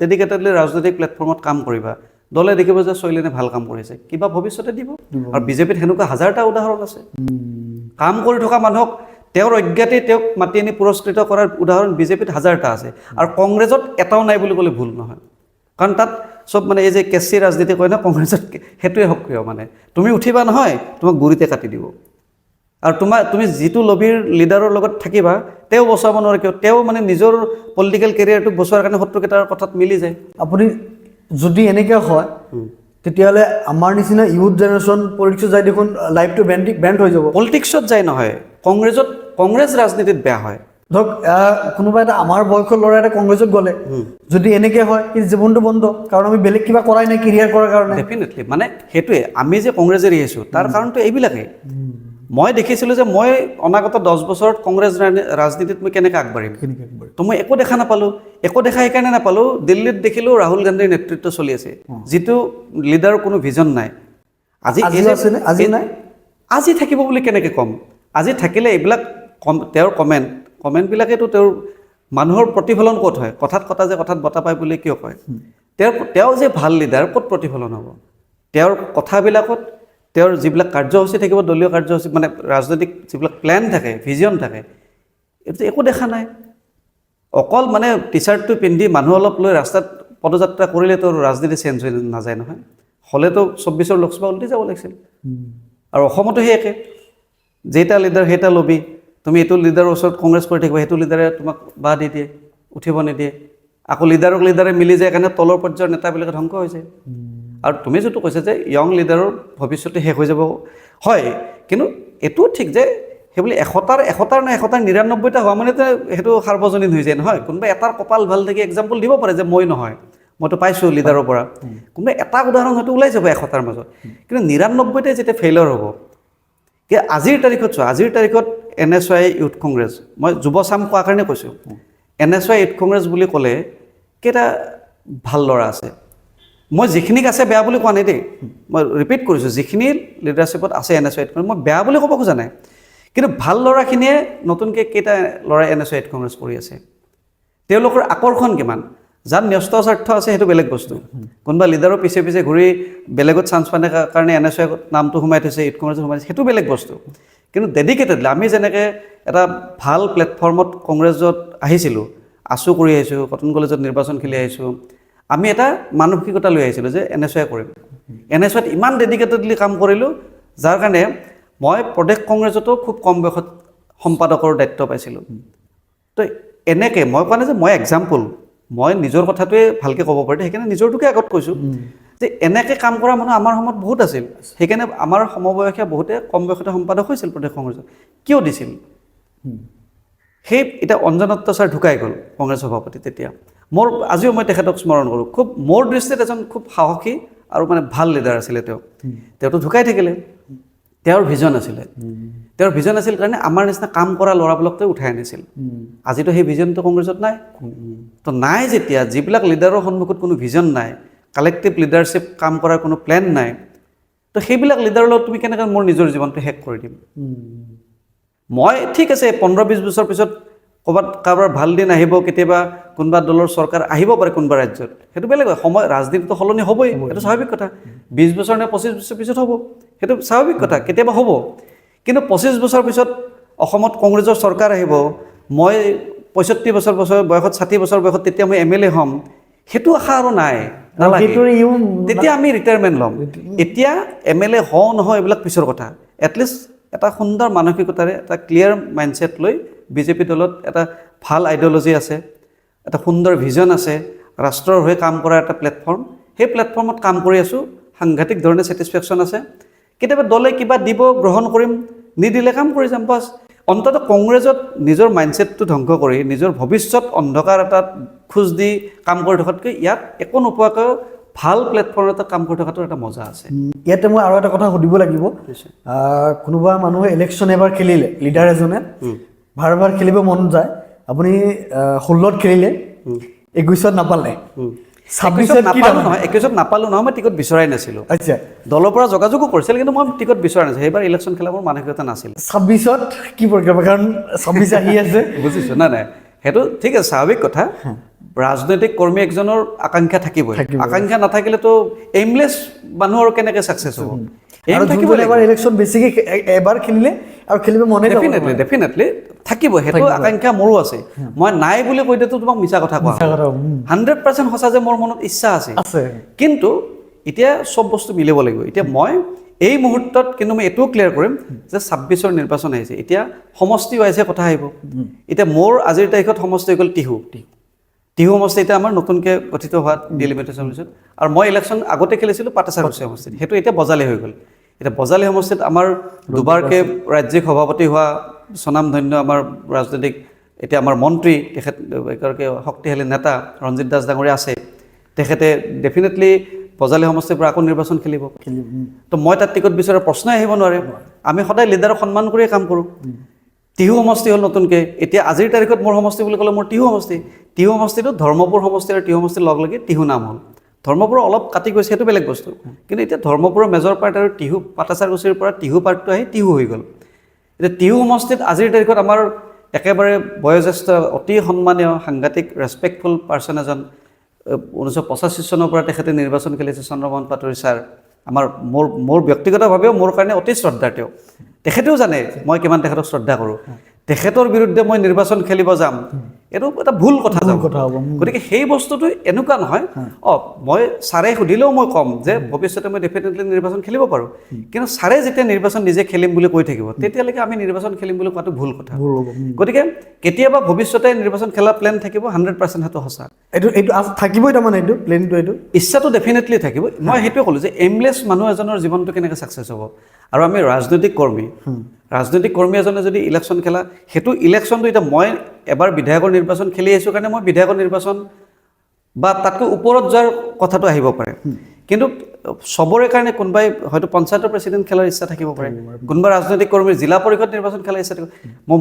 ডেডিকেটেডলি ৰাজনৈতিক প্লেটফৰ্মত কাম কৰিবা দলে দেখিব যে শৈলীনে ভাল কাম কৰিছে কিবা ভৱিষ্যতে দিব আৰু বিজেপিত সেনেকুৱা হাজাৰটা উদাহৰণ আছে কাম কৰি থকা মানুহক তেওঁৰ অজ্ঞাতে তেওঁক মাতি আনি পুৰস্কৃত কৰাৰ উদাহৰণ বিজেপিত হাজাৰটা আছে আৰু কংগ্ৰেছত এটাও নাই বুলি ক'লে ভুল নহয় কাৰণ তাত সব মানে এই যে কেচি ৰাজনীতি কয় না কংগ্ৰেছত সেইটোৱে সক্ৰিয় মানে তুমি উঠিবা নহয় তোমাক গুৰিতে কাটি দিব আৰু তুমি যিটো লবিৰ লিডাৰৰ লগত থাকিবা তেওঁ বচাব নোৱাৰে কিয় তেওঁ মানে নিজৰ পলিটিকেল কেৰিয়াৰটোক বচোৱাৰ কাৰণে শত্ৰুকেইটাৰ কথাত মিলি যায় আপুনি যদি এনেকৈ হয় তেতিয়াহ'লে আমাৰ নিচিনা ইউথ জেনেৰেশ্যন পলিটিক্সত যাই দেখোন লাইফটো বেণ্ড হৈ যাব পলিটিক্সত যায় নহয় কংগ্ৰেছ ৰাজনীতিত বেয়া হয় ধৰক কোনোবা এটা আমাৰ বয়সৰ ল'ৰা এটা কংগ্ৰেছত গ'লে যদি এনেকৈ হয় কি জীৱনটো বন্ধ কাৰণ আমি বেলেগ কিবা কৰাই নাই কেৰিয়াৰ কৰাৰ কাৰণে ডেফিনেটলি মানে সেইটোৱে আমি যে কংগ্ৰেছ এৰি আহিছোঁ তাৰ কাৰণটো এইবিলাকেই মই দেখিছিলোঁ যে মই অনাগত 10 বছৰত কংগ্ৰেছ ৰাজনীতিত মই কেনেকৈ আগবাঢ়িম তো মই একো দেখা নাপালোঁ একো দেখা সেইকাৰণে নাপালোঁ দিল্লীত দেখিলোঁ ৰাহুল গান্ধীৰ নেতৃত্ব চলি আছে যিটো লিডাৰৰ কোনো ভিজন নাই আজি নাই আজি থাকিব বুলি কেনেকৈ ক'ম আজি থাকিলে এইবিলাক তেওঁৰ কমেণ্টবিলাকেতো তেওঁৰ মানুহৰ প্ৰতিফলন ক'ত হয় কথাত কটা যে কথাত বটা পায় বুলি কিয় কয় তেওঁ যে ভাল লিডাৰ ক'ত প্ৰতিফলন হ'ব তেওঁৰ কথাবিলাকত তেওঁৰ যিবিলাক কাৰ্যসূচী থাকিব দলীয় কাৰ্যসূচী মানে ৰাজনৈতিক যিবিলাক প্লেন থাকে ভিজন থাকে এইটো একো দেখা নাই অকল মানে টি চাৰ্টটো পিন্ধি মানুহ অলপ লৈ ৰাস্তাত পদযাত্ৰা কৰিলেতো ৰাজনীতি চেঞ্জ হৈ নাযায় নহয় হ'লেতো 24ৰ লোকসভা উলটি যাব লাগিছিল আৰু অসমতো সেই একে যেটা লিডাৰ সেইটা লবি তুমি এইটো লিডাৰৰ ওচৰত কংগ্ৰেছ কৰি থাকিবা সেইটো লিডাৰে তোমাক বাহ দি দিয়ে উঠিব নিদিয়ে আকৌ লিডাৰে মিলি যায় কাৰণে তলৰ পৰ্যায়ৰ নেতাবিলাকে ধ্বংস হৈছে আৰু তুমি যিটো কৈছা যে য়ং লিডাৰৰ ভৱিষ্যতে শেষ হৈ যাব হয় কিন্তু এইটো ঠিক যে সেইবুলি এশটাৰ নে এশটাৰ ৯৯টা হোৱা মানে সেইটো সাৰ্বজনীন হৈ যায় নহয় কোনোবা এটাৰ কপাল ভাল থাকি এক্সাম্পল দিব পাৰে যে মই নহয় মইতো পাইছোঁ লিডাৰৰ পৰা কোনোবা এটা উদাহৰণ হয়তো ওলাই যাব এশটাৰ মাজত কিন্তু ৯৯টাই যেতিয়া ফেইলৰ হ'ব কি আজিৰ তাৰিখত চোৱা আজিৰ তাৰিখত NSY ইউথ কংগ্ৰেছ মই যুৱচাম কোৱাৰ কাৰণে কৈছোঁ NSY ইউথ কংগ্ৰেছ বুলি ক'লে কেইটা ভাল ল'ৰা আছে মই যিখিনিক আছে বেয়া বুলি কোৱা নাই দেই মই ৰিপিট কৰিছোঁ যিখিনি লিডাৰশ্বিপত আছে NSY ইউথ কংগ্ৰেছ মই বেয়া বুলি ক'ব খোজা নাই কিন্তু ভাল ল'ৰাখিনিয়ে নতুনকৈ কেইটা ল'ৰাই NSY ইউথ কংগ্ৰেছ কৰি আছে তেওঁলোকৰ আকৰ্ষণ কিমান যাৰ ন্যস্ত স্বাৰ্থ আছে সেইটো বেলেগ বস্তু কোনোবা লিডাৰৰ পিছে পিছে ঘূৰি বেলেগত চান্স পানে কাৰণে NSY নামটো সোমাই থৈছে ইউথ কংগ্ৰেছত সোমাই থৈছে সেইটো বেলেগ বস্তু কিন্তু ডেডিকেটেডলি আমি যেনেকৈ এটা ভাল প্লেটফৰ্মত কংগ্ৰেছত আহিছিলোঁ আছু কৰি আহিছোঁ কটন কলেজত নিৰ্বাচন খেলি আহিছোঁ আমি এটা মানসিকতা লৈ আহিছিলোঁ যে NSY কৰিম NSYত ইমান ডেডিকেটেডলি কাম কৰিলোঁ যাৰ কাৰণে মই প্ৰদেশ কংগ্ৰেছতো খুব কম বয়সত সম্পাদকৰ দায়িত্ব পাইছিলোঁ তো এনেকৈ মই কোৱা নাই যে মই এক্সাম্পল মই নিজৰ কথাটোৱে ভালকৈ ক'ব পাৰোঁ সেইকাৰণে নিজৰটোকে আগত কৈছোঁ যে এনেকৈ কাম কৰা মানুহ আমাৰ সময়ত বহুত আছিল সেইকাৰণে আমাৰ সমবয়সীয়া বহুতে কম বয়সতে সম্পাদক হৈছিল প্ৰদেশ কংগ্ৰেছত কিয় দিছিল সেই এতিয়া অঞ্জন দত্ত ছাৰ ঢুকাই গ'ল কংগ্ৰেছ সভাপতি তেতিয়া মোৰ আজিও মই তেখেতক স্মৰণ কৰোঁ খুব মোৰ দৃষ্টিত এজন খুব সাহসী আৰু মানে ভাল লিডাৰ আছিলে তেওঁতো ঢুকাই থাকিলে তেওঁৰ ভিজন আছিল কাৰণে আমাৰ নিচিনা কাম কৰা ল'ৰাবিলাকক তেওঁ উঠাই আনিছিল আজিতো সেই ভিজনটো কংগ্ৰেছত নাই তো নাই যেতিয়া যিবিলাক লিডাৰৰ সন্মুখত কোনো ভিজন নাই কালেক্টিভ লিডাৰশ্বিপ কাম কৰাৰ কোনো প্লেন নাই তো সেইবিলাক লিডাৰৰ লগত তুমি কেনেকৈ মোৰ নিজৰ জীৱনটো শেষ কৰি দিম মই ঠিক আছে ১৫-২০ বছৰ পিছত ক'ৰবাত কাৰোবাৰ ভাল দিন আহিব কেতিয়াবা কোনোবা দলৰ চৰকাৰ আহিব পাৰে কোনোবা ৰাজ্যত সেইটো বেলেগ হয় সময় ৰাজনীতিটো সলনি হ'বই সেইটো স্বাভাৱিক কথা ২০ বছৰ নে ২৫ বছৰ পিছত হ'ব সেইটো স্বাভাৱিক কথা কেতিয়াবা হ'ব কিন্তু ২৫ বছৰ পিছত অসমত কংগ্ৰেছৰ চৰকাৰ আহিব মই ৬৫ বছৰ বয়সত ৬০ বছৰ বয়সত তেতিয়া মই MLA হ'ম সেইটো আশা আৰু নাই তেতিয়া আমি ৰিটায়াৰমেণ্ট ল'ম এতিয়া MLA হওঁ নহয় এইবিলাক পিছৰ কথা এটলিষ্ট এটা সুন্দৰ মানসিকতাৰে এটা ক্লিয়াৰ মাইণ্ডছেট লৈ বিজেপি দলত এটা ভাল আইডিঅলজি আছে এটা সুন্দৰ ভিজন আছে ৰাষ্ট্ৰৰ হৈ কাম কৰা এটা প্লেটফৰ্ম সেই প্লেটফৰ্মত কাম কৰি আছোঁ সাংঘাতিক ধৰণে ছেটিছফেকশ্যন আছে কেতিয়াবা দলে কিবা দিব গ্ৰহণ কৰিম নিদিলে কাম কৰি যাম বাছ অন্ততঃ কংগ্ৰেছত নিজৰ মাইণ্ডছেটটো ধ্বংস কৰি নিজৰ ভৱিষ্যত অন্ধকাৰ এটাত খোজ দি কাম কৰি থকাতকৈ ইয়াত একো নোপোৱাকৈ ভাল প্লেটফৰ্ম এটা কাম কৰি থকাটো এটা মজা আছে ইয়াতে মই আৰু এটা কথা সুধিব লাগিব কোনোবা মানুহে ইলেকশ্যন এবাৰ খেলিলে লিডাৰ এজনে বাৰ বাৰ খেলিব মন যায় আপুনি 16ত খেলিলে 21ত নাপালে 26ত নাপালোঁ নহয় মই টিকট বিচৰাই নাছিলোঁ আচ্ছা দলৰ পৰা যোগাযোগো কৰিছিল কিন্তু মই টিকট বিচৰা নাছিলোঁ সেইবাৰ ইলেকশ্যন খেলা মোৰ মানসিকতা নাছিল 26ত কি প্ৰক্ৰিয়া কাৰণ 26 আহি আছে বুজিছোঁ নাই সেইটো ঠিক আছে স্বাভাৱিক কথা ৰাজনৈতিক কৰ্মী একজনৰ আকাংক্ষা থাকিবই আকাংক্ষা নাথাকিলেতো এইমলেছ মানুহ আৰু কেনেকৈ ছাকচেছ হ'ব এইম থাকিব এবাৰ ইলেকশ্যন বেছিকৈ এবাৰ খেলিলে আৰু খেলিব মনে ডেফিনেটলি থাকিব সেইটো আকাংক্ষা মোৰো আছে মই নাই বুলি কৈ দিয়াতো তোমাক মিছা কথা কোৱা 100% সঁচা যে মোৰ মনত ইচ্ছা আছে কিন্তু এতিয়া চব বস্তু মিলিব লাগিব এতিয়া মই এই মুহূৰ্তত কিন্তু মই এইটোও ক্লিয়াৰ কৰিম যে 26ৰ নিৰ্বাচন আহিছে এতিয়া সমষ্টি ৱাইজে কথা আহিব এতিয়া মোৰ আজিৰ তাৰিখত সমষ্টি হৈ গ'ল টিহু সমষ্টি এতিয়া আমাৰ নতুনকৈ গঠিত হোৱাত ডিলিমিটেশ্যন হৈছে আৰু মই ইলেকশ্যন আগতে খেলিছিলোঁ পাটাচাৰকুছি সমষ্টিত সেইটো এতিয়া বজালি হৈ গ'ল এতিয়া বজালি সমষ্টিত আমাৰ দুবাৰকৈ ৰাজ্যিক সভাপতি হোৱা স্বনামধন্য আমাৰ ৰাজনৈতিক এতিয়া আমাৰ মন্ত্ৰী তেখেত এগৰাকী শক্তিশালী নেতা ৰঞ্জিত দাস ডাঙৰীয়া আছে তেখেতে ডেফিনেটলি বজালি সমষ্টিৰ পৰা আকৌ নিৰ্বাচন খেলিব তো মই তাত টিকট বিচৰাৰ প্ৰশ্নই আহিব নোৱাৰে আমি সদায় লিডাৰক সন্মান কৰিয়ে কাম কৰোঁ টিহু সমষ্টি হ'ল নতুনকৈ এতিয়া আজিৰ তাৰিখত মোৰ সমষ্টি বুলি ক'লে মোৰ টিহু সমষ্টিটো ধৰ্মপুৰ সমষ্টি আৰু টিহু সমষ্টিৰ লগ লাগি টিহু নাম হ'ল ধৰ্মপুৰ অলপ কাটি গৈছে সেইটো বেলেগ বস্তু কিন্তু এতিয়া ধৰ্মপুৰৰ মেজৰ পাৰ্ট আৰু টিহু পাটাচাৰকুছিৰ পৰা টিহু পাৰ্টটো আহি টিহু হৈ গ'ল এতিয়া টিহু সমষ্টিত আজিৰ তাৰিখত আমাৰ একেবাৰে বয়োজ্যেষ্ঠ অতি সন্মানীয় সাংঘাতিক ৰেচপেক্টফুল পাৰ্চন এজন 1985 চনৰ পৰা তেখেতে নিৰ্বাচন খেলিছে চন্দ্ৰমোহন পাটোৱাৰী ছাৰ আমাৰ মোৰ ব্যক্তিগতভাৱেও মোৰ কাৰণে অতি শ্ৰদ্ধাৰ তেখেতেও জানে মই কিমান তেখেতক শ্ৰদ্ধা কৰোঁ তেখেতৰ বিৰুদ্ধে মই নিৰ্বাচন খেলিব যাম এইটো এটা ভুল কথা যাব কথা হ'ব। গতিকে সেই বস্তুটো এনেকুৱা নহয় মই ছাৰে সুধিলেও মই ক'ম যে ভৱিষ্যতে মই ডেফিনেটলি নিৰ্বাচন খেলিব পাৰোঁ কিন্তু ছাৰে যেতিয়া নিৰ্বাচন নিজে খেলিম বুলি কৈ থাকিব তেতিয়ালৈকে আমি নিৰ্বাচন খেলিম বুলি কোৱাটো ভুল কথা গতিকে কেতিয়াবা ভৱিষ্যতে নিৰ্বাচন খেলা প্লেন থাকিব 100% সেইটো সঁচা এইটো থাকিবই তাৰমানে এইটো প্লেনটো এইটো ইচ্ছাটো ডেফিনেটলি থাকিব মই সেইটোৱে ক'লোঁ যে এইমলেছ মানুহ এজনৰ জীৱনটো কেনেকৈ ছাকচেছ হ'ব আৰু আমি ৰাজনৈতিক কৰ্মী এজনে যদি ইলেকশ্যন খেলা সেইটো ইলেকশ্যনটো এতিয়া মই এবাৰ বিধায়কৰ নিৰ্বাচন খেলি আহিছোঁ কাৰণে মই বিধায়কৰ নিৰ্বাচন বা তাতকৈ ওপৰত যোৱাৰ কথাটো আহিব পাৰে কিন্তু চবৰে কাৰণে কোনোবাই হয়তো পঞ্চায়তৰ প্ৰেচিডেণ্ট খেলাৰ ইচ্ছা থাকিব পাৰে কোনোবা ৰাজনৈতিক কৰ্মীৰ জিলা পৰিষদ নিৰ্বাচন খেলাৰ ইচ্ছা থাকিব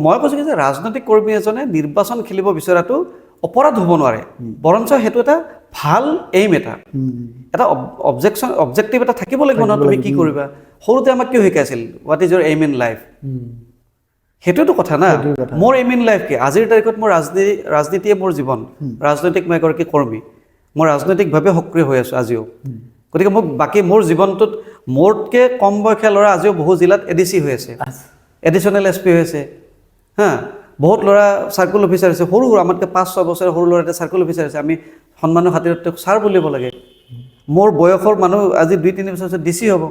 মই কৈছোঁ যে ৰাজনৈতিক কৰ্মী এজনে নিৰ্বাচন খেলিব বিচৰাটো অপৰাধ হ'ব নোৱাৰে বৰঞ্চ সেইটো এটা ভাল এইম এটা অবজেক্টিভ এটা থাকিব লাগিব ন তুমি কি কৰিবা সৰুতে আমাক কিয় শিকাইছিল what is your aim in life সেইটোতো কথা না মোৰ এইম ইন লাইফ কি আজিৰ তাৰিখত মোৰ ৰাজনীতিয়ে মোৰ জীৱন ৰাজনৈতিক মই এগৰাকী কৰ্মী মই ৰাজনৈতিকভাৱে সক্ৰিয় হৈ আছোঁ আজিও গতিকে মোক বাকী মোৰ জীৱনটোত মোতকৈ কম বয়সীয়া ল'ৰা আজিও বহু জিলাত ADC হৈ আছে এডিশ্যনেল SP হৈ আছে হা বহুত ল'ৰা চাৰ্কুল অফিচাৰ আছে সৰু আমাতকৈ 5-6 বছৰ সৰু ল'ৰা এটা চাৰ্কুল অফিচাৰ আছে আমি সন্মানৰ খাতিৰত তেওঁক ছাৰ বুলিব লাগে মোৰ বয়সৰ মানুহ আজি 2-3 বছৰ পিছত DC হ'ব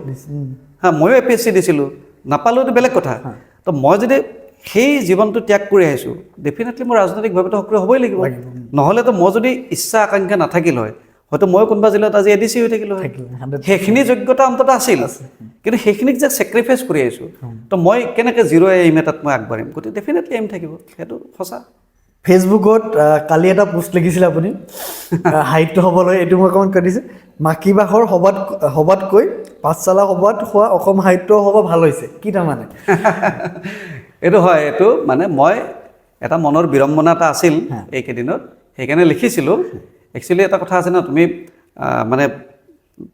হা ময়ো APSC দিছিলোঁ নাপালেওতো বেলেগ কথা তো মই যদি সেই জীৱনটো ত্যাগ কৰি আহিছোঁ ডেফিনেটলি মই ৰাজনৈতিকভাৱেতো সক্ৰিয় হ'বই লাগিব নহ'লেতো মই যদি ইচ্ছা আকাংক্ষা নাথাকিল হয় হয়তো মই কোনোবা জিলাত আজি ADC হৈ থাকিলোঁ হয় সেইখিনি যোগ্যতা অন্তত আছিল কিন্তু সেইখিনিক যে ছেক্ৰিফাইচ কৰি আহিছোঁ তো মই কেনেকৈ জিৰ' এইম এটাত মই আগবাঢ়িম গতিকে ডেফিনেটলি এইম থাকিব সেইটো সঁচা ফেচবুকত কালি এটা পোষ্ট লিখিছিলে আপুনি সাহিত্য সভালৈ এইটো মই অকণমান কৈ দিছোঁ মাখিবাহৰ সভাতকৈ পাঠশালা সভাত হোৱা অসম সাহিত্য সভা ভাল হৈছে কি তাৰমানে এইটো হয় এইটো মানে মই এটা মনৰ বিড়ম্বনা এটা আছিল এইকেইদিনত সেইকাৰণে লিখিছিলোঁ একচুৱেলি এটা কথা আছে ন তুমি মানে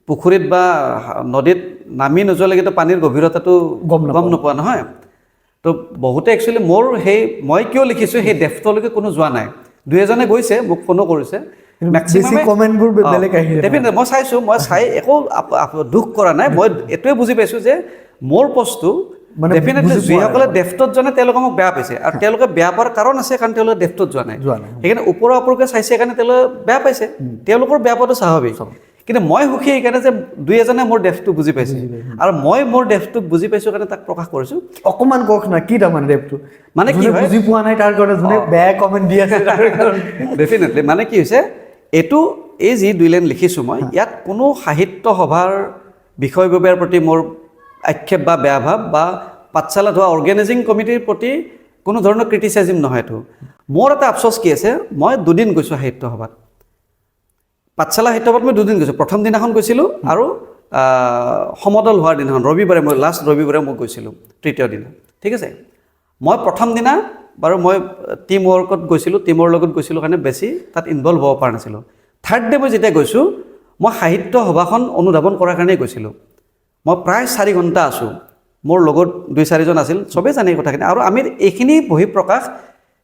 পুখুৰীত বা নদীত নামি নোযোৱালৈকেতো পানীৰ গভীৰতাটো গম নোপোৱা নহয় তো বহুতে একচুৱেলি মোৰ সেই মই কিয় লিখিছোঁ সেই ডেফ্টলৈকে কোনো যোৱা নাই 2-এজনে গৈছে মোক ফোনো কৰিছে মেক্সিমাম কমেণ্টবোৰ বেলেগ আহিছে ডেফিনেটলি মই চাইছোঁ মই চাই একো দুখ কৰা নাই মই এইটোৱে বুজি পাইছোঁ যে মোৰ পষ্টটো ডেফিনেটলি যিসকলে ডেফ্টত যোৱা নাই তেওঁলোকে মোক বেয়া পাইছে আৰু তেওঁলোকে বেয়া পোৱাৰ কাৰণ আছে কাৰণ তেওঁলোকে ডেফ্টত যোৱা নাই সেইকাৰণে ওপৰা ওপৰকৈ চাইছে কাৰণে তেওঁলোকে বেয়া পাইছে তেওঁলোকৰ বেয়া পোৱাটো স্বাভাৱিক কিন্তু মই সুখী সেইকাৰণে যে 2-এজনে মোৰ ডেফটো বুজি পাইছে আৰু মই মোৰ ডেফটোক বুজি পাইছোঁ কাৰণে তাক প্ৰকাশ কৰিছোঁ অকণমান কওক না কি তাৰমানে ডেফটো মানে কি হয় বুজি পোৱা নাই তাৰ কাৰণে যোনে বেয়া কমেণ্ট দি আছে ডেফিনেটলি মানে কি হৈছে এইটো এই যি 2 লাইন লিখিছোঁ মই ইয়াত কোনো সাহিত্য সভাৰ বিষয়ববীয়াৰ প্ৰতি মোৰ আক্ষেপ বা বেয়া ভাৱ বা পাঠশালাত হোৱা অৰ্গেনাইজিং কমিটিৰ প্ৰতি কোনো ধৰণৰ ক্ৰিটিচাইজিম নহয় এইটো মোৰ এটা আফচোচ কি আছে মই 2 দিন গৈছোঁ সাহিত্য সভাত পাঠশালা সাহিত্য সভাত মই 2 দিন গৈছোঁ প্ৰথম দিনাখন গৈছিলোঁ আৰু সমদল হোৱাৰ দিনাখন ৰবিবাৰে মই লাষ্ট ৰবিবাৰে মই গৈছিলোঁ তৃতীয় দিনা ঠিক আছে মই প্ৰথম দিনা বাৰু মই টিম ৱৰ্কত গৈছিলোঁ টিমৰ লগত গৈছিলোঁ কাৰণে বেছি তাত ইনভলভ হ'ব পৰা নাছিলোঁ থাৰ্ড ডে মই যেতিয়া গৈছোঁ মই সাহিত্য সভাখন অনুধাৱন কৰাৰ কাৰণেই গৈছিলোঁ মই প্ৰায় 4 ঘণ্টা আছোঁ মোৰ লগত 2-4জন আছিল চবেই জানে এই কথাখিনি আৰু আমি এইখিনি বহিঃপ্ৰকাশ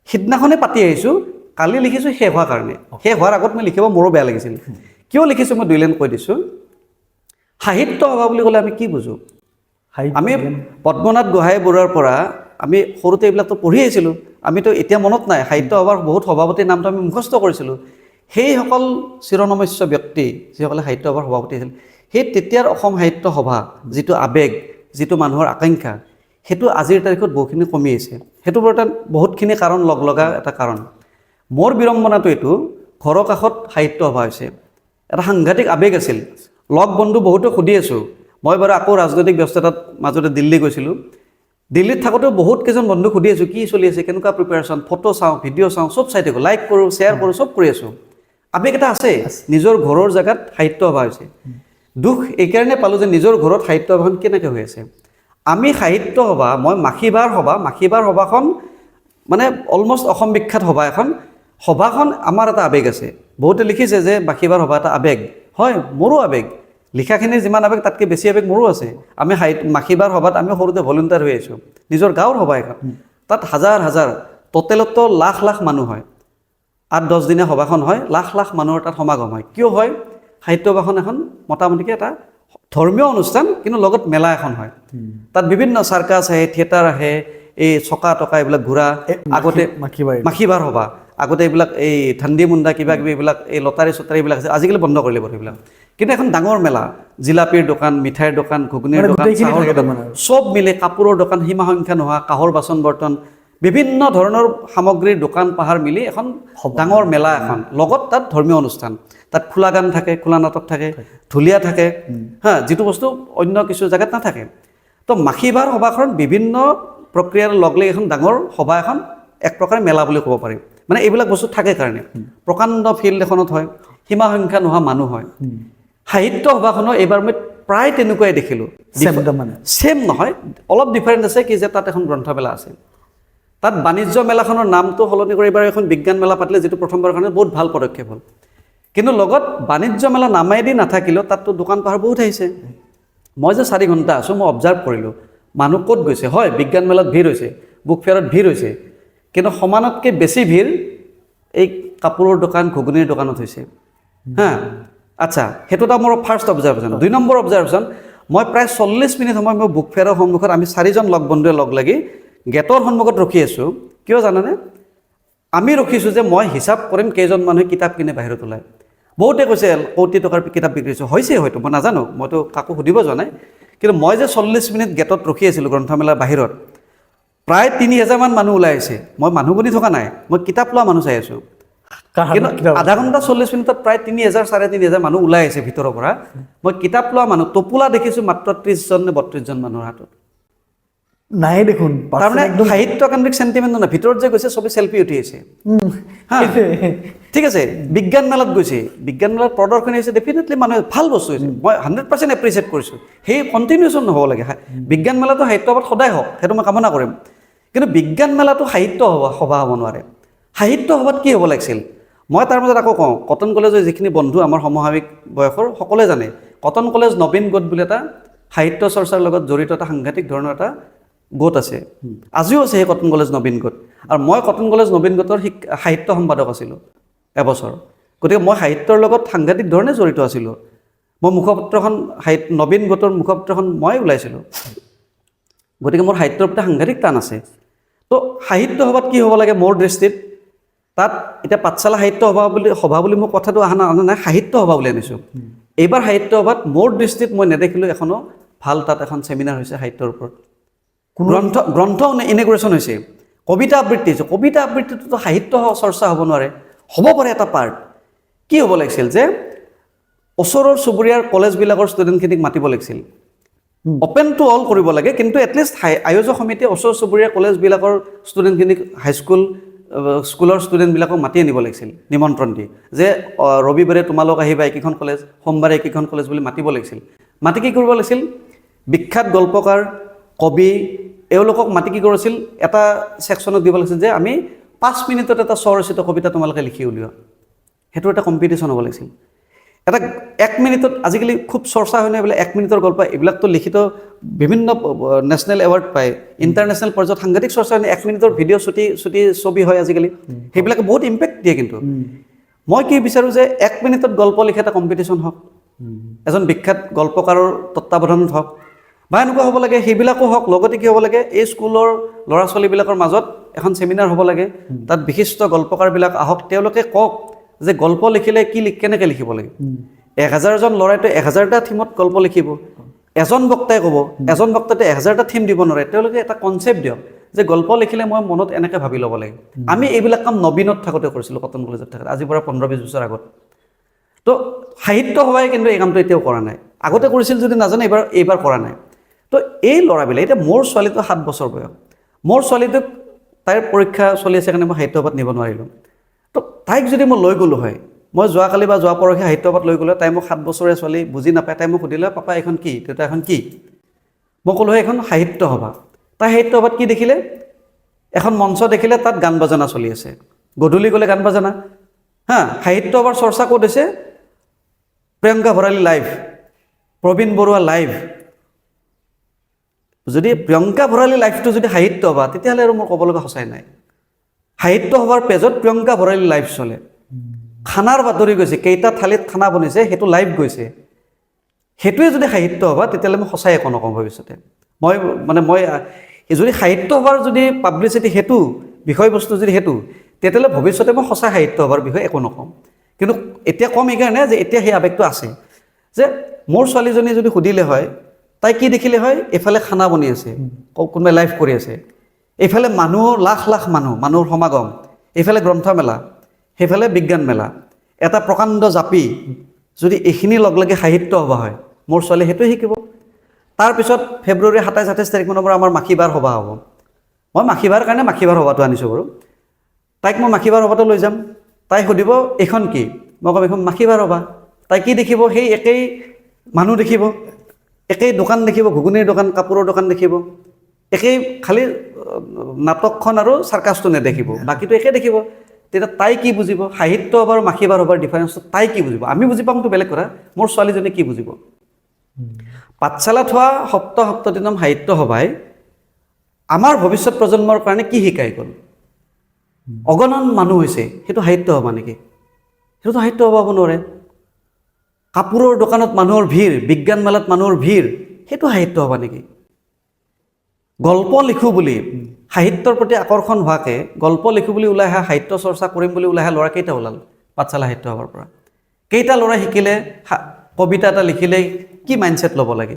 সিদিনাখনেই পাতি আহিছোঁ কালি লিখিছোঁ শেষ হোৱাৰ কাৰণে শেষ হোৱাৰ আগত মই লিখিব মোৰো বেয়া লাগিছিল কিয় লিখিছোঁ মই 2 লাইন কৈ দিছোঁ সাহিত্য সভা বুলি ক'লে আমি কি বুজোঁ আমি পদ্মনাথ গোহাঁই বৰুৱাৰ পৰা আমি সৰুতে এইবিলাকতো পঢ়ি আহিছিলোঁ আমিতো এতিয়া মনত নাই সাহিত্য সভাৰ বহুত সভাপতিৰ নামটো আমি মুখস্থ কৰিছিলোঁ সেইসকল চিৰনমস্য ব্যক্তি যিসকলে সাহিত্য সভাৰ সভাপতি আছিল সেই তেতিয়াৰ অসম সাহিত্য সভা যিটো আৱেগ যিটো মানুহৰ আকাংক্ষা সেইটো আজিৰ তাৰিখত বহুখিনি কমি আছে সেইটো বৰ এটা বহুতখিনি কাৰণ লগা এটা কাৰণ মোৰ বিড়ম্বনাটো এইটো ঘৰৰ কাষত সাহিত্য সভা হৈছে এটা সাংঘাতিক আৱেগ আছিল লগ বন্ধু বহুতো সুধি আছোঁ মই বাৰু আকৌ ৰাজনৈতিক ব্যস্ততাত মাজতে দিল্লী গৈছিলোঁ দিল্লীত থাকোঁতেও বহুত কেইজন বন্ধু সুধি আছোঁ কি চলি আছে কেনেকুৱা প্ৰিপেৰেশ্যন ফটো চাওঁ ভিডিঅ' চাওঁ চব চাই থাকোঁ লাইক কৰোঁ শ্বেয়াৰ কৰোঁ চব কৰি আছোঁ আৱেগ এটা আছে নিজৰ ঘৰৰ জেগাত সাহিত্য সভা হৈছে দুখ এইকাৰণে পালোঁ যে নিজৰ ঘৰত সাহিত্য সভাখন কেনেকৈ হৈ আছে আমি সাহিত্য সভা মই মাখিবাৰ সভাখন মানে অলমষ্ট অসম বিখ্যাত সভা এখন সভাখন আমাৰ এটা আৱেগ আছে বহুতে লিখিছে যে মাখিবাৰ সভা এটা আৱেগ হয় মোৰো আৱেগ লিখাখিনিৰ যিমান আৱেগ তাতকৈ বেছি আৱেগ মোৰো আছে আমি মাখিবাৰ সভাত আমি সৰুতে ভলেণ্টিয়াৰ হৈ আহিছোঁ নিজৰ গাঁৱৰ সভা এখন তাত হাজাৰ টোটেলতো লাখ মানুহ হয় 8-10 দিনীয়া সভাখন হয় লাখ মানুহৰ তাত সমাগম হয় কিয় হয় সাহিত্য সভাখন এখন মোটামুটিকৈ এটা ধৰ্মীয় অনুষ্ঠান কিন্তু লগত মেলা এখন হয় তাত বিভিন্ন চাৰ্কাছ আহে থিয়েটাৰ আহে এই চকা টকা এইবিলাক ঘূৰা আগতে মাখিবাৰ সভা আগতে এইবিলাক এই ঠাণ্ডি মুণ্ডা কিবা কিবি এইবিলাক এই লটাৰী চটাৰী এইবিলাক আছে আজিকালি বন্ধ কৰিলে বাৰু সেইবিলাক কিন্তু এখন ডাঙৰ মেলা জিলাপিৰ দোকান মিঠাইৰ দোকান ঘুগুনিৰ মানে দোকান গোটেইখিনি চাহৰ থাকে দোকান তাৰমানে। চব মিলে কাপোৰৰ দোকান সীমা সংখ্যা নোহোৱা কাঁহৰ বাচন বৰ্তন বিভিন্ন ধৰণৰ সামগ্ৰীৰ দোকান পাহাৰ মিলি এখন ডাঙৰ মেলা এখন লগত তাত ধৰ্মীয় অনুষ্ঠান তাত খোলা গান থাকে খোলা নাটক থাকে ঢুলীয়া থাকে হা যিটো বস্তু অন্য কিছু জেগাত নাথাকে তো মাখিবাৰ সভাখন বিভিন্ন প্ৰক্ৰিয়াৰ লগ লাগি এখন ডাঙৰ সভা এখন এক প্ৰকাৰে মেলা বুলি ক'ব পাৰি মানে এইবিলাক বস্তু থাকে কাৰণে প্ৰকাণ্ড ফিল্ড এখনত হয় সীমা সংখ্যা নোহোৱা মানুহ হয় সাহিত্য সভাখনো এইবাৰ মই প্ৰায় তেনেকুৱাই দেখিলোঁ ছেম নহয় অলপ ডিফাৰেণ্ট আছে কি যে তাত এখন গ্ৰন্থমেলা আছে তাত বাণিজ্য মেলাখনৰ নামটো সলনি কৰি এইবাৰ এখন বিজ্ঞান মেলা পাতিলে যিটো প্ৰথমবাৰৰ কাৰণে বহুত ভাল পদক্ষেপ হ'ল কিন্তু লগত বাণিজ্য মেলা নামাইদি নাথাকিলেও তাততো দোকান পাহাৰ বহুত আহিছে মই যে 4 ঘণ্টা আছোঁ মই অবজাৰ্ভ কৰিলোঁ মানুহ ক'ত গৈছে হয় বিজ্ঞান মেলাত ভিৰ হৈছে বুক ফেয়াৰত ভিৰ হৈছে কিন্তু সমানতকৈ বেছি ভিৰ এই কাপোৰৰ দোকান ঘুগুনিৰ দোকানত হৈছে হা আচ্ছা সেইটো এটা মোৰ ফাৰ্ষ্ট অবজাৰ্ভেশ্যন 2 নম্বৰ অবজাৰ্ভেশ্যন মই প্ৰায় 40 মিনিট সময় মই বুক ফেয়াৰৰ সন্মুখত আমি 4জন লগ বন্ধুৱে লগ লাগি গেটৰ সন্মুখত ৰখি আছোঁ কিয় জানানে আমি ৰখিছোঁ যে মই হিচাপ কৰিম কেইজন মানুহে কিতাপ কিনে বাহিৰত ওলায় বহুতে কৈছে কোটি টকাৰ কিতাপ বিক্ৰী হৈছে হয়তো মই নাজানো মইতো কাকো সুধিব যোৱা নাই কিন্তু মই যে 40 মিনিট গেটত ৰখি আছিলোঁ গ্ৰন্থমেলাৰ বাহিৰত প্ৰায় 3000 মান মানুহ ওলাই আহিছে মই মানুহ গুনি থকা নাই মই কিতাপ লোৱা মানুহ চাই আছোঁ কিন্তু আধা ঘণ্টা 40 মিনিটত প্ৰায় 3000 3500 মানুহ ওলাই আহিছে ভিতৰৰ পৰা মই কিতাপ লোৱা মানুহ টোপোলা দেখিছোঁ মাত্ৰ 30জন নে 32জন মানুহৰ হাতত নাই দেখোন তাৰমানে সাহিত্য কেন্দ্ৰিক চেণ্টিমেণ্ট নহয় ভিতৰত যে গৈছে চবেই চেল্ফি উঠি আছে ঠিক আছে বিজ্ঞান মেলাত গৈছে বিজ্ঞান মেলাত প্ৰদৰ্শনী হৈছে ডেফিনেটলি মানুহে ভাল বস্তু হৈছে মই 100% এপ্ৰিচিয়েট কৰিছোঁ সেই কণ্টিনিউশ্যন নহ'ব লাগে বিজ্ঞান মেলাটো সাহিত্য সভাত সদায় হওক সেইটো মই কামনা কৰিম কিন্তু বিজ্ঞান মেলাটো সাহিত্য সভা হ'ব নোৱাৰে সাহিত্য সভাত কি হ'ব লাগিছিল মই তাৰ মাজত আকৌ কওঁ কটন কলেজৰ যিখিনি বন্ধু আমাৰ সমসাময়িক বয়সৰ সকলোৱে জানে কটন কলেজ নবীন গোট বুলি এটা সাহিত্য চৰ্চাৰ লগত জড়িত এটা সাংঘাতিক ধৰণৰ এটা গোট আছে আজিও আছে সেই কটন কলেজ নবীন গোট আৰু মই কটন কলেজ নবীন গোটৰ সাহিত্য সম্পাদক আছিলোঁ এবছৰ গতিকে মই সাহিত্যৰ লগত সাংঘাতিক ধৰণে জড়িত আছিলোঁ মই মুখপত্ৰখন নবীন গোটৰ মুখপত্ৰখন মই ওলাইছিলোঁ গতিকে মোৰ সাহিত্যৰ প্ৰতি সাংঘাতিক টান আছে তো সাহিত্য সভাত কি হ'ব লাগে মোৰ দৃষ্টিত তাত এতিয়া পাঠশালা সাহিত্য সভা বুলি মোৰ কথাটো অহা নাই সাহিত্য সভা বুলি আনিছোঁ এইবাৰ সাহিত্য সভাত মোৰ দৃষ্টিত মই নেদেখিলোঁ এখনো ভাল তাত এখন ছেমিনাৰ হৈছে সাহিত্যৰ ওপৰত গ্ৰন্থ ইনগ্ৰেশ্যন হৈছে কবিতা আবৃত্তি হৈছে কবিতা আবৃত্তিটোতো সাহিত্য চৰ্চা হ'ব নোৱাৰে হ'ব পাৰে এটা পাৰ্ট কি হ'ব লাগিছিল যে ওচৰৰ চুবুৰীয়াৰ কলেজবিলাকৰ ষ্টুডেণ্টখিনিক মাতিব লাগিছিল অপেন টু অল কৰিব লাগে কিন্তু এটলিষ্ট আয়োজক সমিতিয়ে ওচৰ চুবুৰীয়া কলেজবিলাকৰ ষ্টুডেণ্টখিনিক হাইস্কুল স্কুলৰ ষ্টুডেণ্টবিলাকক মাতি আনিব লাগিছিল নিমন্ত্ৰণ দি যে ৰবিবাৰে তোমালোক আহিবা এইকেইখন কলেজ সোমবাৰে এইকেইখন কলেজ বুলি মাতিব লাগিছিল মাতি কি কৰিব লাগিছিল বিখ্যাত গল্পকাৰ কবি এওঁলোকক মাতি কি কৰিছিল এটা ছেকশ্যনত দিব লাগিছিল যে আমি 5 মিনিটত এটা স্বৰচিত কবিতা তোমালোকে লিখি উলিওৱা সেইটো এটা কম্পিটিশ্যন হ'ব লাগিছিল এটা 1 মিনিটত আজিকালি খুব চৰ্চা হয় নাই বোলে 1 মিনিটৰ গল্প এইবিলাকতো লিখিত বিভিন্ন নেশ্যনেল এৱাৰ্ড পায় ইণ্টাৰনেশ্যনেল পৰ্যায়ত সাংঘাতিক চৰ্চা হয় 1 মিনিটৰ ভিডিঅ' চুটি ছবি হয় আজিকালি সেইবিলাকে বহুত ইম্পেক্ট দিয়ে কিন্তু মই কি বিচাৰোঁ যে 1 মিনিটত গল্প লিখা এটা কম্পিটিশ্যন হওক এজন বিখ্যাত গল্পকাৰৰ তত্ত্বাৱধানত হওক বা এনেকুৱা হ'ব লাগে সেইবিলাকো হওক লগতে কি হ'ব লাগে এই স্কুলৰ ল'ৰা ছোৱালীবিলাকৰ মাজত এখন ছেমিনাৰ হ'ব লাগে তাত বিশিষ্ট গল্পকাৰবিলাক আহক তেওঁলোকে কওক যে গল্প লিখিলে কেনেকৈ লিখিব লাগে 1000জন ল'ৰাইতো 1000টা থিমত গল্প লিখিব এজন বক্তাই ক'ব এজন বক্তাতে 1000টা থিম দিব নোৱাৰে তেওঁলোকে এটা কনচেপ্ট দিয়ক যে গল্প লিখিলে মই মনত এনেকৈ ভাবি ল'ব লাগে আমি এইবিলাক কাম নবীনত থাকোঁতে কৰিছিলোঁ কটন কলেজত থাকোঁতে আজিৰ পৰা 15-20 বছৰ আগত তো সাহিত্য সভাই কিন্তু এই কামটো এতিয়াও কৰা নাই আগতে কৰিছিল যদি নাজানে এইবাৰ কৰা নাই তো এই ল'ৰাবিলাক এতিয়া মোৰ ছোৱালীটো 7 বছৰ বয়স মোৰ ছোৱালীটোক তাইৰ পৰীক্ষা চলি আছে কাৰণে মই সাহিত্য সভাত নিব নোৱাৰিলোঁ তো তাইক যদি মই লৈ গ'লোঁ হয় মই যোৱাকালি বা যোৱা পৰহি সাহিত্য সভাত লৈ গ'লোঁ তাই মোক 7 বছৰীয়া ছোৱালী বুজি নাপায় তাই মোক সুধিলে পাপা এখন কি দেউতা এখন কি মই ক'লোঁ হয় এখন সাহিত্য সভা তাই সাহিত্য সভাত কি দেখিলে এখন মঞ্চ দেখিলে তাত গান বাজনা চলি আছে গধূলি গ'লে গান বাজনা হা সাহিত্য সভাৰ চৰ্চা ক'ত হৈছে প্ৰিয়ংকা ভৰালী লাইভ প্ৰবীণ বৰুৱা লাইভ যদি প্ৰিয়ংকা ভৰালী লাইভটো যদি সাহিত্য সভা তেতিয়াহ'লে আৰু মোৰ ক'ব লগা সঁচাই নাই সাহিত্য সভাৰ পেজত প্ৰিয়ংকা ভৰালী লাইভ চলে খানাৰ বাতৰি গৈছে কেইটা থালিত খানা বনিছে সেইটো লাইভ গৈছে সেইটোৱে যদি সাহিত্য সভা তেতিয়াহ'লে মই সঁচাই একো নকওঁ ভৱিষ্যতে মই যদি সাহিত্য সভাৰ যদি পাব্লিচিটি সেইটো বিষয়বস্তু যদি সেইটো তেতিয়াহ'লে ভৱিষ্যতে মই সঁচা সাহিত্য সভাৰ বিষয়ে একো নকওঁ। কিন্তু এতিয়া কম এইকাৰণে যে এতিয়া সেই আৱেগটো আছে, যে মোৰ ছোৱালীজনী যদি সুধিলে হয় তাই কি দেখিলে হয়, এইফালে খানা বনি আছে, কোনোবাই লাইভ কৰি আছে, এইফালে মানুহ লাখ লাখ মানুহৰ সমাগম, এইফালে গ্ৰন্থমেলা, সেইফালে বিজ্ঞান মেলা, এটা প্ৰকাণ্ড জাপি, যদি এইখিনি লগ লাগি সাহিত্য সভা হয়, মোৰ ছোৱালী সেইটোৱে শিকিব। তাৰপিছত ফেব্ৰুৱাৰী 27-28 তাৰিখমানৰ পৰা আমাৰ মাখিবাৰ সভা হ'ব। মই মাখিবাৰ কাৰণে মাখিবাৰ সভাটো আনিছোঁ বাৰু। তাইক মই মাখিবাৰ সভাটো লৈ যাম, তাই সুধিব এইখন কি, মই ক'ম এইখন মাখিবাৰ সভা। তাই কি দেখিব, সেই একেই মানুহ দেখিব, একেই দোকান দেখিব, ঘুগুনিৰ দোকান, কাপোৰৰ দোকান দেখিব, একেই, খালি নাটকখন আৰু চাৰ্কাছটো নেদেখিব, বাকীটো একে দেখিব। তেতিয়া তাই কি বুজিব, সাহিত্য সভা আৰু মাখিবাৰ সভাৰ ডিফাৰেঞ্চটো তাই কি বুজিব? আমি বুজি পামতো বেলেগ কথা, মোৰ ছোৱালীজনী কি বুজিব? পাঠশালাত হোৱা সপ্তদিনম সাহিত্য সভাই আমাৰ ভৱিষ্যত প্ৰজন্মৰ কাৰণে কি শিকাই গ'ল? অগণন মানুহ হৈছে, সেইটো সাহিত্য সভা নেকি? সেইটোতো সাহিত্য সভা হ'ব নোৱাৰে। কাপোৰৰ দোকানত মানুহৰ ভিৰ, বিজ্ঞান মেলাত মানুহৰ ভিৰ, সেইটো সাহিত্য সভা নেকি? গল্প লিখোঁ বুলি, সাহিত্যৰ প্ৰতি আকৰ্ষণ হোৱাকৈ গল্প লিখোঁ বুলি ওলাই অহা, সাহিত্য চৰ্চা কৰিম বুলি ওলাই অহা ল'ৰা কেইটা ওলাল পাঠশালা সাহিত্য সভাৰ পৰা? কেইটা ল'ৰা শিকিলে কবিতা এটা লিখিলেই কি মাইণ্ডছেট ল'ব লাগে?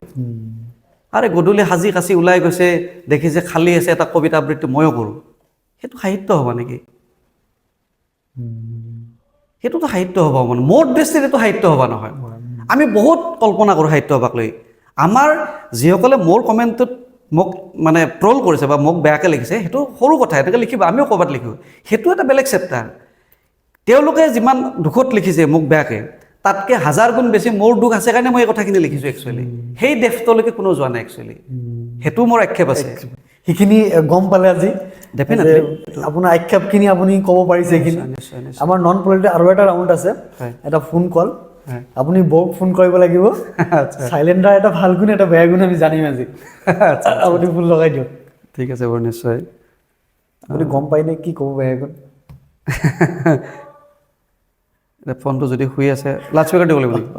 আৰে গধূলি সাজি কাচি ওলাই গৈছে, দেখিছে খালী আছে, এটা কবিতা আবৃত্তি ময়ো কৰোঁ, সেইটো সাহিত্য সভা নেকি? সেইটোতো সাহিত্য সভা মানে মোৰ দৃষ্টিত এইটো সাহিত্য সভা নহয়। আমি বহুত কল্পনা কৰোঁ সাহিত্য সভাক লৈ। আমাৰ যিসকলে মোৰ কমেণ্টটোত মোক মানে ট্ৰল কৰিছে বা মোক বেয়াকৈ লিখিছে, সেইটো সৰু কথা, এনেকৈ লিখিব, আমিও ক'ৰবাত লিখোঁ, সেইটো এটা বেলেগ চেপ্টাৰ। তেওঁলোকে যিমান দুখত লিখিছে মোক বেয়াকৈ, তাতকৈ 1000 গুণ বেছি মোৰ দুখ আছে কাৰণে মই এই কথাখিনি লিখিছোঁ একচুৱেলি। সেই ডেফটোলৈকে কোনো যোৱা নাই একচুৱেলি, সেইটো মোৰ আক্ষেপ আছে। সেইখিনি গম পালে আজি ডেফিনেটলি আপোনাৰ আক্ষেপখিনি আপুনি ক'ব পাৰিছে এইখিনি। নিশ্চয়। আমাৰ নন পলিটিকেল আৰু এটা ৰাউণ্ড আছে, এটা ফোন কল। আপুনি বৌক ফোন কৰিব লাগিব। চাইলেণ্ডাৰ এটা ভাল গুণ, এটা বেয়া গুণ আমি জানিম আজি। আপুনি ফোন লগাই দিয়ক। ঠিক আছে বাৰু, নিশ্চয়। আপুনি গম পায়নে কি ক'ব বেয়া গুণ? ফোনটো যদি শুই আছে, লাউড স্পীকাৰ দিব লাগিব নেকি?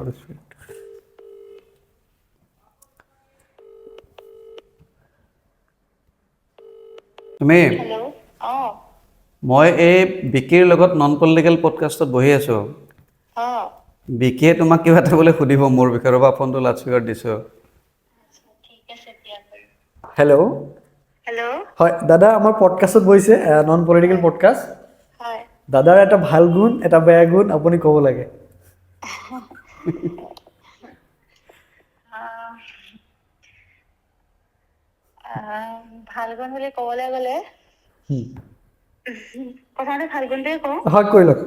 তুমি, মই এই বিকিৰ লগত নন পলিটিকেল পডকাষ্টত বহি আছোঁ। বিকিয়ে তোমাক কিবা এটা বোলে সুধিব মোৰ বিষয়ে, ৰ'বা ফোনটো লাউড স্পীকাৰ দিছোঁ। হেল্ল'। হয় দাদা, আমাৰ পডকাষ্টত বহিছে, নন পলিটিকেল পডকাষ্ট। দাদাৰ এটা ভাল গুণ, এটা বেয়া গুণ আপুনি ক'ব লাগে। ভাল গুণ বুলি ক'বলৈ গ'লে প্ৰথমতে ভাল গুণটোৱে কওঁ। হয়, কৈ লওক।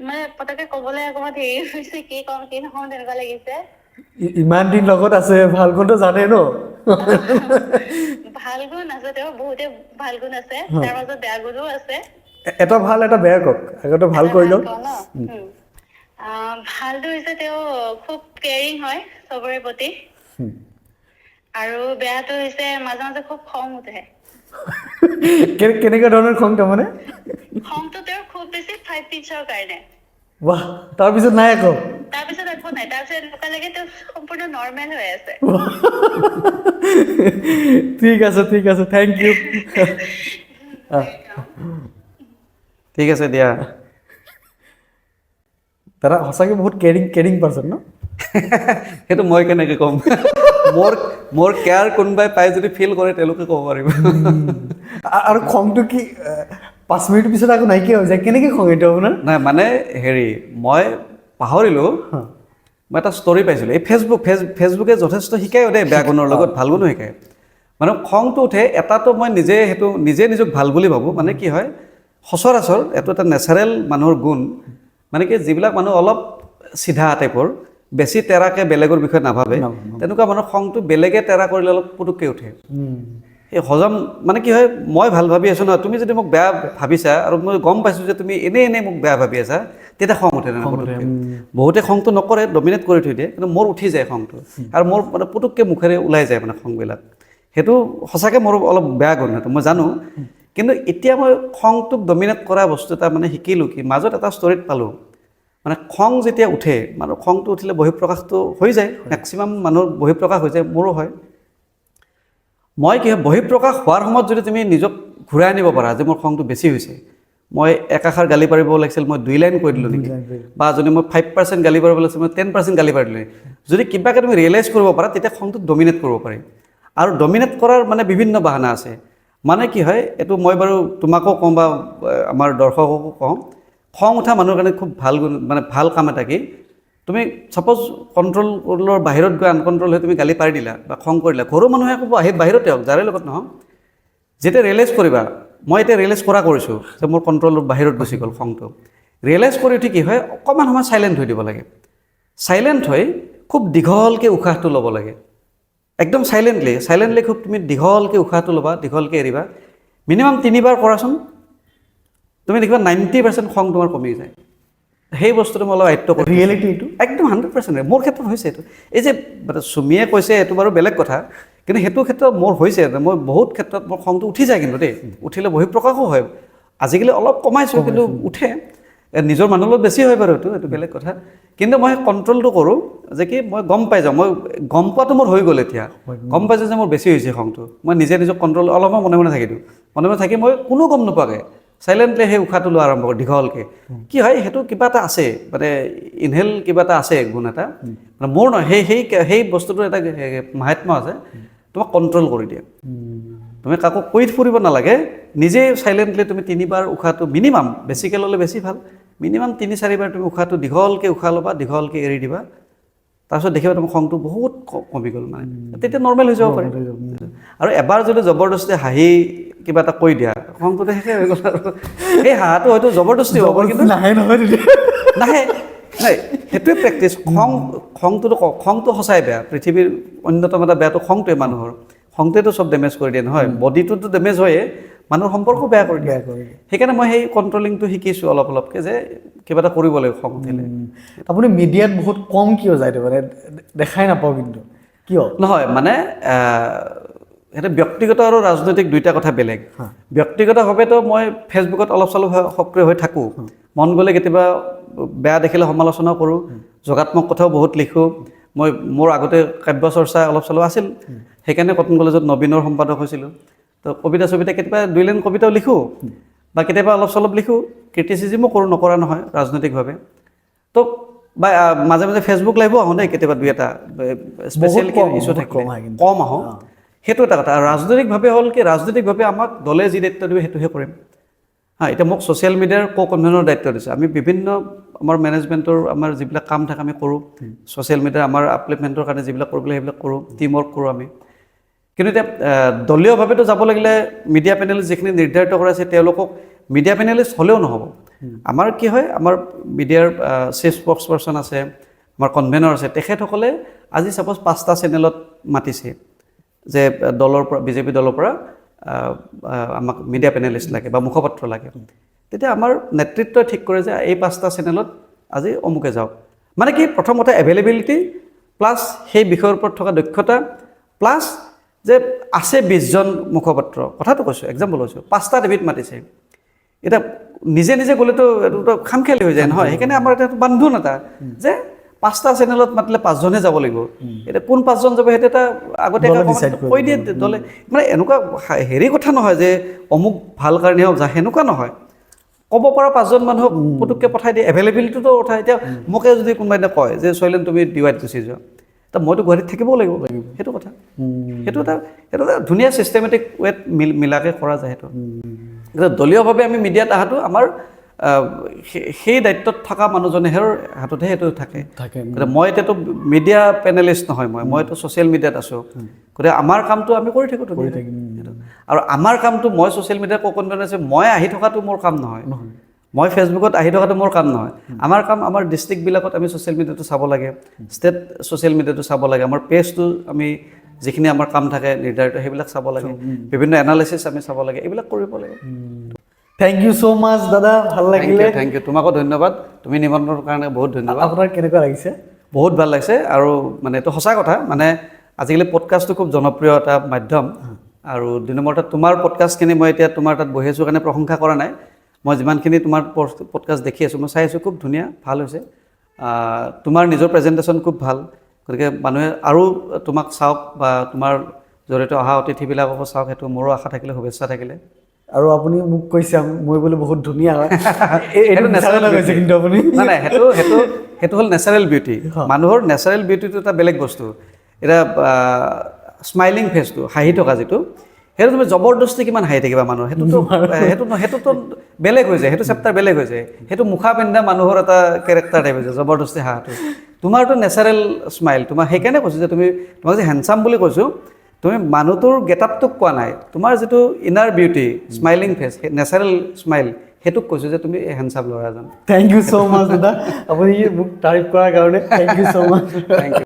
মানে পতককে ক'বলৈ অকণমান হেৰি হৈছে, কি কওঁ কি নকওঁ তেনেকুৱা লাগিছে। ইমান দিন লগত আছে, ভাল গুণটো জানে ন? ভাল গুণ আছে, তেওঁ বহুতে ভাল গুণ আছে, তাৰ মাজত বেয়া গুণো আছে। এটা ভাল এটা বেয়া কওক, আগতে ভাল কৰি লওক। ভালটো হৈছে তেওঁ খুব কেয়াৰিং হয় চবৰে প্ৰতি, আৰু বেয়াটো হৈছে মাজে মাজে খুব খং উঠে। কেনেকুৱা ধৰণৰ খং? তাৰমানে খংটো তেওঁৰ খুব বেছি 5 পিচৰ কাৰণে। বাহ, তাৰপিছত নাই আকৌ? তাৰপিছত একো নাই, তাৰপিছত এনেকুৱা লাগে তেওঁ সম্পূৰ্ণ নৰ্মেল হৈ আছে। ঠিক আছে, থেংক ইউ। ঠিক আছে দিয়া। দাদা সঁচাকৈ বহুত কেয়াৰিং পাৰ্চন ন? সেইটো মই কেনেকৈ ক'ম? মোৰ কেয়াৰ কোনোবাই পাই যদি ফিল কৰে তেওঁলোকে ক'ব পাৰিব। আৰু খংটো কি 5 মিনিটৰ পিছত আকৌ নাইকিয়া হৈ যায়? কেনেকৈ খং এইটো আপোনাৰ? নাই মানে হেৰি, মই পাহৰিলোঁ, মই এটা ষ্টৰি পাইছিলোঁ। এই ফেচবুকে যথেষ্ট শিকায়ো দেই, বেয়া গুণৰ লগত ভাল গুণো শিকায়। মানে খংটো উঠে, এটাতো মই নিজে নিজক ভাল বুলি ভাবোঁ। মানে কি হয়, সচৰাচৰ এইটো এটা নেচাৰেল মানুহৰ গুণ, মানে কি যিবিলাক মানুহ অলপ চিধা টাইপৰ, বেছি তেৰাকৈ বেলেগৰ বিষয়ে নাভাবে, তেনেকুৱা মানুহৰ খংটো বেলেগে তেৰা কৰিলে অলপ পুটুককৈ উঠে। এই হজম মানে কি হয়, মই ভাল ভাবি আছোঁ ন, তুমি যদি মোক বেয়া ভাবিছা আৰু মই গম পাইছোঁ যে তুমি এনেই মোক বেয়া ভাবি আছা, তেতিয়া খং উঠে। বহুতে খংটো নকৰে, ডমিনেট কৰি থৈ দিয়ে, কিন্তু মোৰ উঠি যায় খংটো, আৰু মোৰ মানে পুটুককৈ মুখেৰে ওলাই যায় মানে খংবিলাক। সেইটো সঁচাকৈ মোৰ অলপ বেয়া গুণ, সেইটো মই জানো। কিন্তু এতিয়া মই খংটোক ডমিনেট কৰা বস্তু এটা মানে শিকিলোঁ। কি মাজত এটা ষ্টৰিত পালোঁ, মানে খং যেতিয়া উঠে, মানুহৰ খংটো উঠিলে বহিঃপ্ৰকাশটো হৈ যায়, মেক্সিমাম মানুহৰ বহিঃপ্ৰকাশ হৈ যায়, মোৰো হয়। মই কি হয় বহিঃপ্ৰকাশ হোৱাৰ সময়ত যদি তুমি নিজক ঘূৰাই আনিব পাৰা যে মোৰ খংটো বেছি হৈছে, মই একাষাৰ গালি পাৰিব লাগিছিল মই 2 লাইন কৈ দিলোঁ নেকি, বা যদি মই 5% গালি পাৰিব লাগিছিল মই 10% গালি পাৰি দিলোঁ, যদি কিবাকে তুমি ৰিয়েলাইজ কৰিব পাৰা তেতিয়া খংটো ডমিনেট কৰিব পাৰি। আৰু ডমিনেট কৰাৰ মানে বিভিন্ন বাহানা আছে। মানে কি হয়, এইটো মই বাৰু তোমাকো কওঁ বা আমাৰ দৰ্শককো কওঁ, খং উঠা মানুহৰ কাৰণে খুব ভাল মানে ভাল কাম এটা কি, তুমি ছাপ'জ কণ্ট্ৰলৰ বাহিৰত গৈ আনকণ্ট্ৰল হৈ তুমি গালি পাৰি দিলা বা খং কৰিলা, ঘৰৰ মানুহে ক'ব আহি বাহিৰতে হওক যাৰে লগত নহওক, যেতিয়া ৰিয়েলাইজ কৰিবা, মই এতিয়া ৰিয়েলাইজ কৰিছোঁ যে মোৰ কণ্ট্ৰলৰ বাহিৰত গুচি গ'ল খংটো, ৰিয়েলাইজ কৰি উঠি কি হয় অকণমান সময় চাইলেণ্ট হৈ দিব লাগে। চাইলেণ্ট হৈ খুব দীঘলকৈ উশাহটো ল'ব লাগে, একদম চাইলেণ্টলি খুব তুমি দীঘলকৈ উশাহটো ল'বা, দীঘলকৈ এৰিবা, মিনিমাম 3 বাৰ কৰাচোন, তুমি দেখিবা 90% খং তোমাৰ কমি যায়। সেই বস্তুটো মই অলপ আয়ত্ব কৰোঁ। ৰিয়েলিটি এইটো একদম 100%। মোৰ ক্ষেত্ৰত হৈছে এইটো। এই যে চুমিয়ে কৈছে এইটো বাৰু বেলেগ কথা, কিন্তু সেইটো ক্ষেত্ৰত মোৰ হৈছে, মই বহুত ক্ষেত্ৰত মোৰ খংটো উঠি যায় কিন্তু দেই, উঠিলে বহিঃপ্ৰকাশো হয়। আজিকালি অলপ কমাইছোঁ কিন্তু উঠে, নিজৰ মানুহৰ লগত বেছি হয় বাৰু এইটো বেলেগ কথা। কিন্তু মই কণ্ট্ৰলটো কৰোঁ যে কি মই গম পাই যাওঁ, মই গম পোৱাটো মোৰ হৈ গ'ল এতিয়া, গম পাইছোঁ যে মোৰ বেছি হৈছে খংটো, মই নিজে নিজক কণ্ট্ৰল অলপমান মনে মনে থাকি দিওঁ, মনে মনে থাকি মই কোনো গম নোপোৱাকৈ চাইলেণ্টলি সেই উশাহটো লোৱা আৰম্ভ কৰোঁ দীঘলকৈ। কি হয় সেইটো কিবা এটা আছে, মানে ইনহেল কিবা এটা আছে গুণ এটা, মানে মোৰ নহয়, সেই বস্তুটোৰ এটা মাহাত্ম্য আছে, তোমাক কণ্ট্ৰল কৰি দিয়ে। তুমি কাকো কৈ ফুৰিব নালাগে, নিজে চাইলেণ্টলি তুমি 3 বাৰ উশাহটো মিনিমাম, বেছিকৈ ল'লে বেছি ভাল, মিনিমাম 3-4 বাৰ তুমি উশাহটো দীঘলকৈ উশাহ ল'বা, দীঘলকৈ এৰি দিবা, তাৰপিছত দেখিবা তোমাৰ খংটো বহুত কমি গ'ল, মানে তেতিয়া নৰ্মেল হৈ যাব পাৰে। আৰু এবাৰ যদি জবৰদস্তি হাঁহি কিবা এটা কৈ দিয়া, খংটোতে শেষে হৈ গ'ল। আৰু সেই হাঁহাটো হয়তো জবৰদস্তি হ'ব কিন্তু নাহে নহয় তেতিয়া নাহে, নাই সেইটোৱে প্ৰেক্টিচ। খংটো সঁচাই বেয়া, পৃথিৱীৰ অন্যতম এটা বেয়াটো খংটোৱে মানুহৰ, খংটোৱেতো চব ডেমেজ কৰি দিয়ে নহয়, বডিটোতো ডেমেজ হয়ে, মানুহৰ সম্পৰ্ক বেয়া কৰি দিয়ে। সেইকাৰণে মই সেই কণ্ট্ৰলিংটো শিকিছোঁ অলপকৈ, যে কিবা এটা কৰিব লাগিব খং উঠিলে। আপুনি মিডিয়াত বহুত কম কিয় যায়, মানে দেখাই নাপাওঁ কিন্তু কিয়? নহয় মানে সেইটো ব্যক্তিগত আৰু ৰাজনৈতিক দুইটা কথা বেলেগ। ব্যক্তিগতভাৱেতো মই ফেচবুকত অলপ চলপ সক্ৰিয় হৈ থাকোঁ, মন গ'লে কেতিয়াবা বেয়া দেখিলে সমালোচনাও কৰোঁ, যোগাত্মক কথাও বহুত লিখোঁ। মোৰ আগতে কাব্য চৰ্চা অলপ চলপ আছিল, সেইকাৰণে কটন কলেজত নবীনৰ সম্পাদক হৈছিলোঁ। তো কবিতা কেতিয়াবা 2 লাইন কবিতাও লিখোঁ, বা কেতিয়াবা অলপ চলপ লিখোঁ, ক্ৰিটিচিজিমো কৰোঁ, নকৰা নহয় ৰাজনৈতিকভাৱে। তো বা মাজে মাজে ফেচবুক লাইভো আহোঁ দেই, কেতিয়াবা 2-এটা স্পেচিয়েল ইছ্যু থাকিলে কম আহোঁ, সেইটো এটা কথা। আৰু ৰাজনৈতিকভাৱে হ'ল কি, ৰাজনৈতিকভাৱে আমাক দলে যি দায়িত্ব দিব সেইটোহে কৰিম। এতিয়া মোক ছ'চিয়েল মিডিয়াৰ কনভেনৰ দায়িত্ব দিছে, আমি বিভিন্ন আমাৰ মেনেজমেণ্টৰ আমাৰ যিবিলাক কাম থাকে আমি কৰোঁ, ছ'চিয়েল মিডিয়াৰ আমাৰ আপলিপমেণ্টৰ কাৰণে যিবিলাক কৰিব লাগে সেইবিলাক কৰোঁ, টিম ৱৰ্ক কৰোঁ আমি। কিন্তু এতিয়া দলীয়ভাৱেতো যাব লাগিলে মিডিয়া পেনেল যিখিনি নিৰ্ধাৰিত কৰা আছে তেওঁলোকক মিডিয়া পেনেলিষ্ট হ'লেও নহ'ব। আমাৰ কি হয়, আমাৰ মিডিয়াৰ চিফ স্পক্স পাৰ্চন আছে, আমাৰ কনভেনৰ আছে, তেখেতসকলে আজি ছাপ'জ 5টা চেনেলত মাতিছে যে দলৰ পৰা, বিজেপি দলৰ পৰা আমাক মিডিয়া পেনেলিষ্ট লাগে বা মুখপাত্ৰ লাগে, তেতিয়া আমাৰ নেতৃত্বই ঠিক কৰে যে এই 5টা চেনেলত আজি অমুকে যাওক। মানে কি, প্ৰথমতে এভেইলেবিলিটি প্লাছ সেই বিষয়ৰ ওপৰত থকা দক্ষতা প্লাছ যে আছে 20জন মুখপাত্ৰ, কথাটো কৈছোঁ, এক্সাম্পল কৈছোঁ, 5টা টিভিত মাতিছে, এতিয়া নিজে নিজে গ'লেতো এইটোতো খামখেয়ালি হৈ যায় নহয়। সেইকাৰণে আমাৰ এটা বান্ধোন এটা যে 5টা চেনেলত মাতিলে 5জনে যাব লাগিব, এতিয়া কোন 5জন যাব সেইটো এটা আগতীয়াকৈ কৈ দিয়ে দলে। মানে এনেকুৱা হেৰি কথা নহয় যে অমুক ভাল কাৰণে হওক যা, সেনেকুৱা নহয়, ক'ব পৰা 5জন মানুহক পুটুককৈ পঠাই দিয়ে, এভেইলেবিলিটিটো কথা। এতিয়া মোকে যদি কোনোবাই কয় যে শৈলেন তুমি ডিৱাইত গুচি যোৱা, ত মইতো গুৱাহাটীত থাকিবও লাগিব, সেইটো কথা। সেইটো এটা ধুনীয়া ছিষ্টেমেটিক ৱেত মিলাকৈ কৰা যায় সেইটো। দলীয়ভাৱে আমি মিডিয়াত অহাটো আমাৰ সেই দায়িত্বত থকা মানুহজনেহে হাততহে সেইটো থাকে। মই এতিয়াতো মিডিয়া পেনেলিষ্ট নহয়, মইতো ছ'চিয়েল মিডিয়াত আছোঁ, গতিকে আমাৰ কামটো আমি কৰি থাকোঁ। আৰু আমাৰ কামটো মই ছ'চিয়েল মিডিয়াত কনভেন আছে, মই আহি থকাটো মোৰ কাম নহয়, মই ফেচবুকত আহি থকাটো মোৰ কাম নহয়। আমাৰ কাম আমাৰ ডিষ্ট্ৰিক্টবিলাকত আমি ছ'চিয়েল মিডিয়াটো চাব লাগে, ষ্টেট ছ'চিয়েল মিডিয়াটো চাব লাগে, আমাৰ পেজটো আমি যিখিনি আমাৰ কাম থাকে নিৰ্ধাৰিত সেইবিলাক চাব লাগে, বিভিন্ন এনালাইচিছ আমি চাব লাগে, এইবিলাক কৰিব লাগে। থেংক ইউ ছ' মাছ দাদা, ভাল লাগিলে। থেংক ইউ, তোমাকো ধন্যবাদ, তুমি নিমন্ত্ৰণৰ কাৰণে বহুত ধন্যবাদ। আপোনাৰ কেনেকুৱা লাগিছে? বহুত ভাল লাগিছে। আৰু মানে এইটো সঁচা কথা, মানে আজিকালি পডকাষ্টটো খুব জনপ্ৰিয় এটা মাধ্যম, আৰু 2 নম্বৰতে তোমাৰ পডকাষ্টখিনি মই এতিয়া তোমাৰ তাত বহি আছোঁ কাৰণে প্ৰশংসা কৰা নাই, মই যিমানখিনি তোমাৰ পডকাষ্ট দেখি আছোঁ, মই চাই আছোঁ, খুব ধুনীয়া, ভাল হৈছে। তোমাৰ নিজৰ প্ৰেজেণ্টেশ্যন খুব ভাল, গতিকে মানুহে আৰু তোমাক চাওক বা তোমাৰ জৰিয়তে অহা অতিথিবিলাককো চাওক, সেইটো মোৰো আশা থাকিলে, শুভেচ্ছা থাকিলে। আৰু আপুনি মোক কৈছে মই বোলে বহুত ধুনীয়া হয় সেইটো নেচাৰেল কৈছে কিন্তু আপুনি নাই নাই, সেইটো হ'ল নেচাৰেল বিউটি। মানুহৰ নেচাৰেল বিউটিটো এটা বেলেগ বস্তু। এতিয়া স্মাইলিং ফেচটো, হাঁহি থকা যিটো, সেইটো তুমি জবৰদস্তি কিমান হাঁহি থাকিবা মানুহৰ, সেইটোতো বেলেগ হৈ যায়, সেইটো চেপ্টাৰ বেলেগ হৈ যায়। সেইটো মুখা পিন্ধা মানুহৰ এটা কেৰেক্টাৰ টাইপ হৈ যায়, জবৰদস্তি হাঁহাটো। তোমাৰতো নেচাৰেল স্মাইল, তোমাৰ সেইকাৰণে কৈছোঁ যে তোমাক যে হেণ্ডচাম বুলি কৈছোঁ, তুমি মানুহটোৰ গেটআপটোক কোৱা নাই, তোমাৰ যিটো inner beauty, smiling face, natural smile, সেইটোক কৈছোঁ যে তুমি হেণ্ডচাম ল'ৰা এজন। থেংক ইউ ছ' মাছ দাদা, আপুনি মোক তাৰিফ কৰাৰ কাৰণে thank you so' much. Thank U.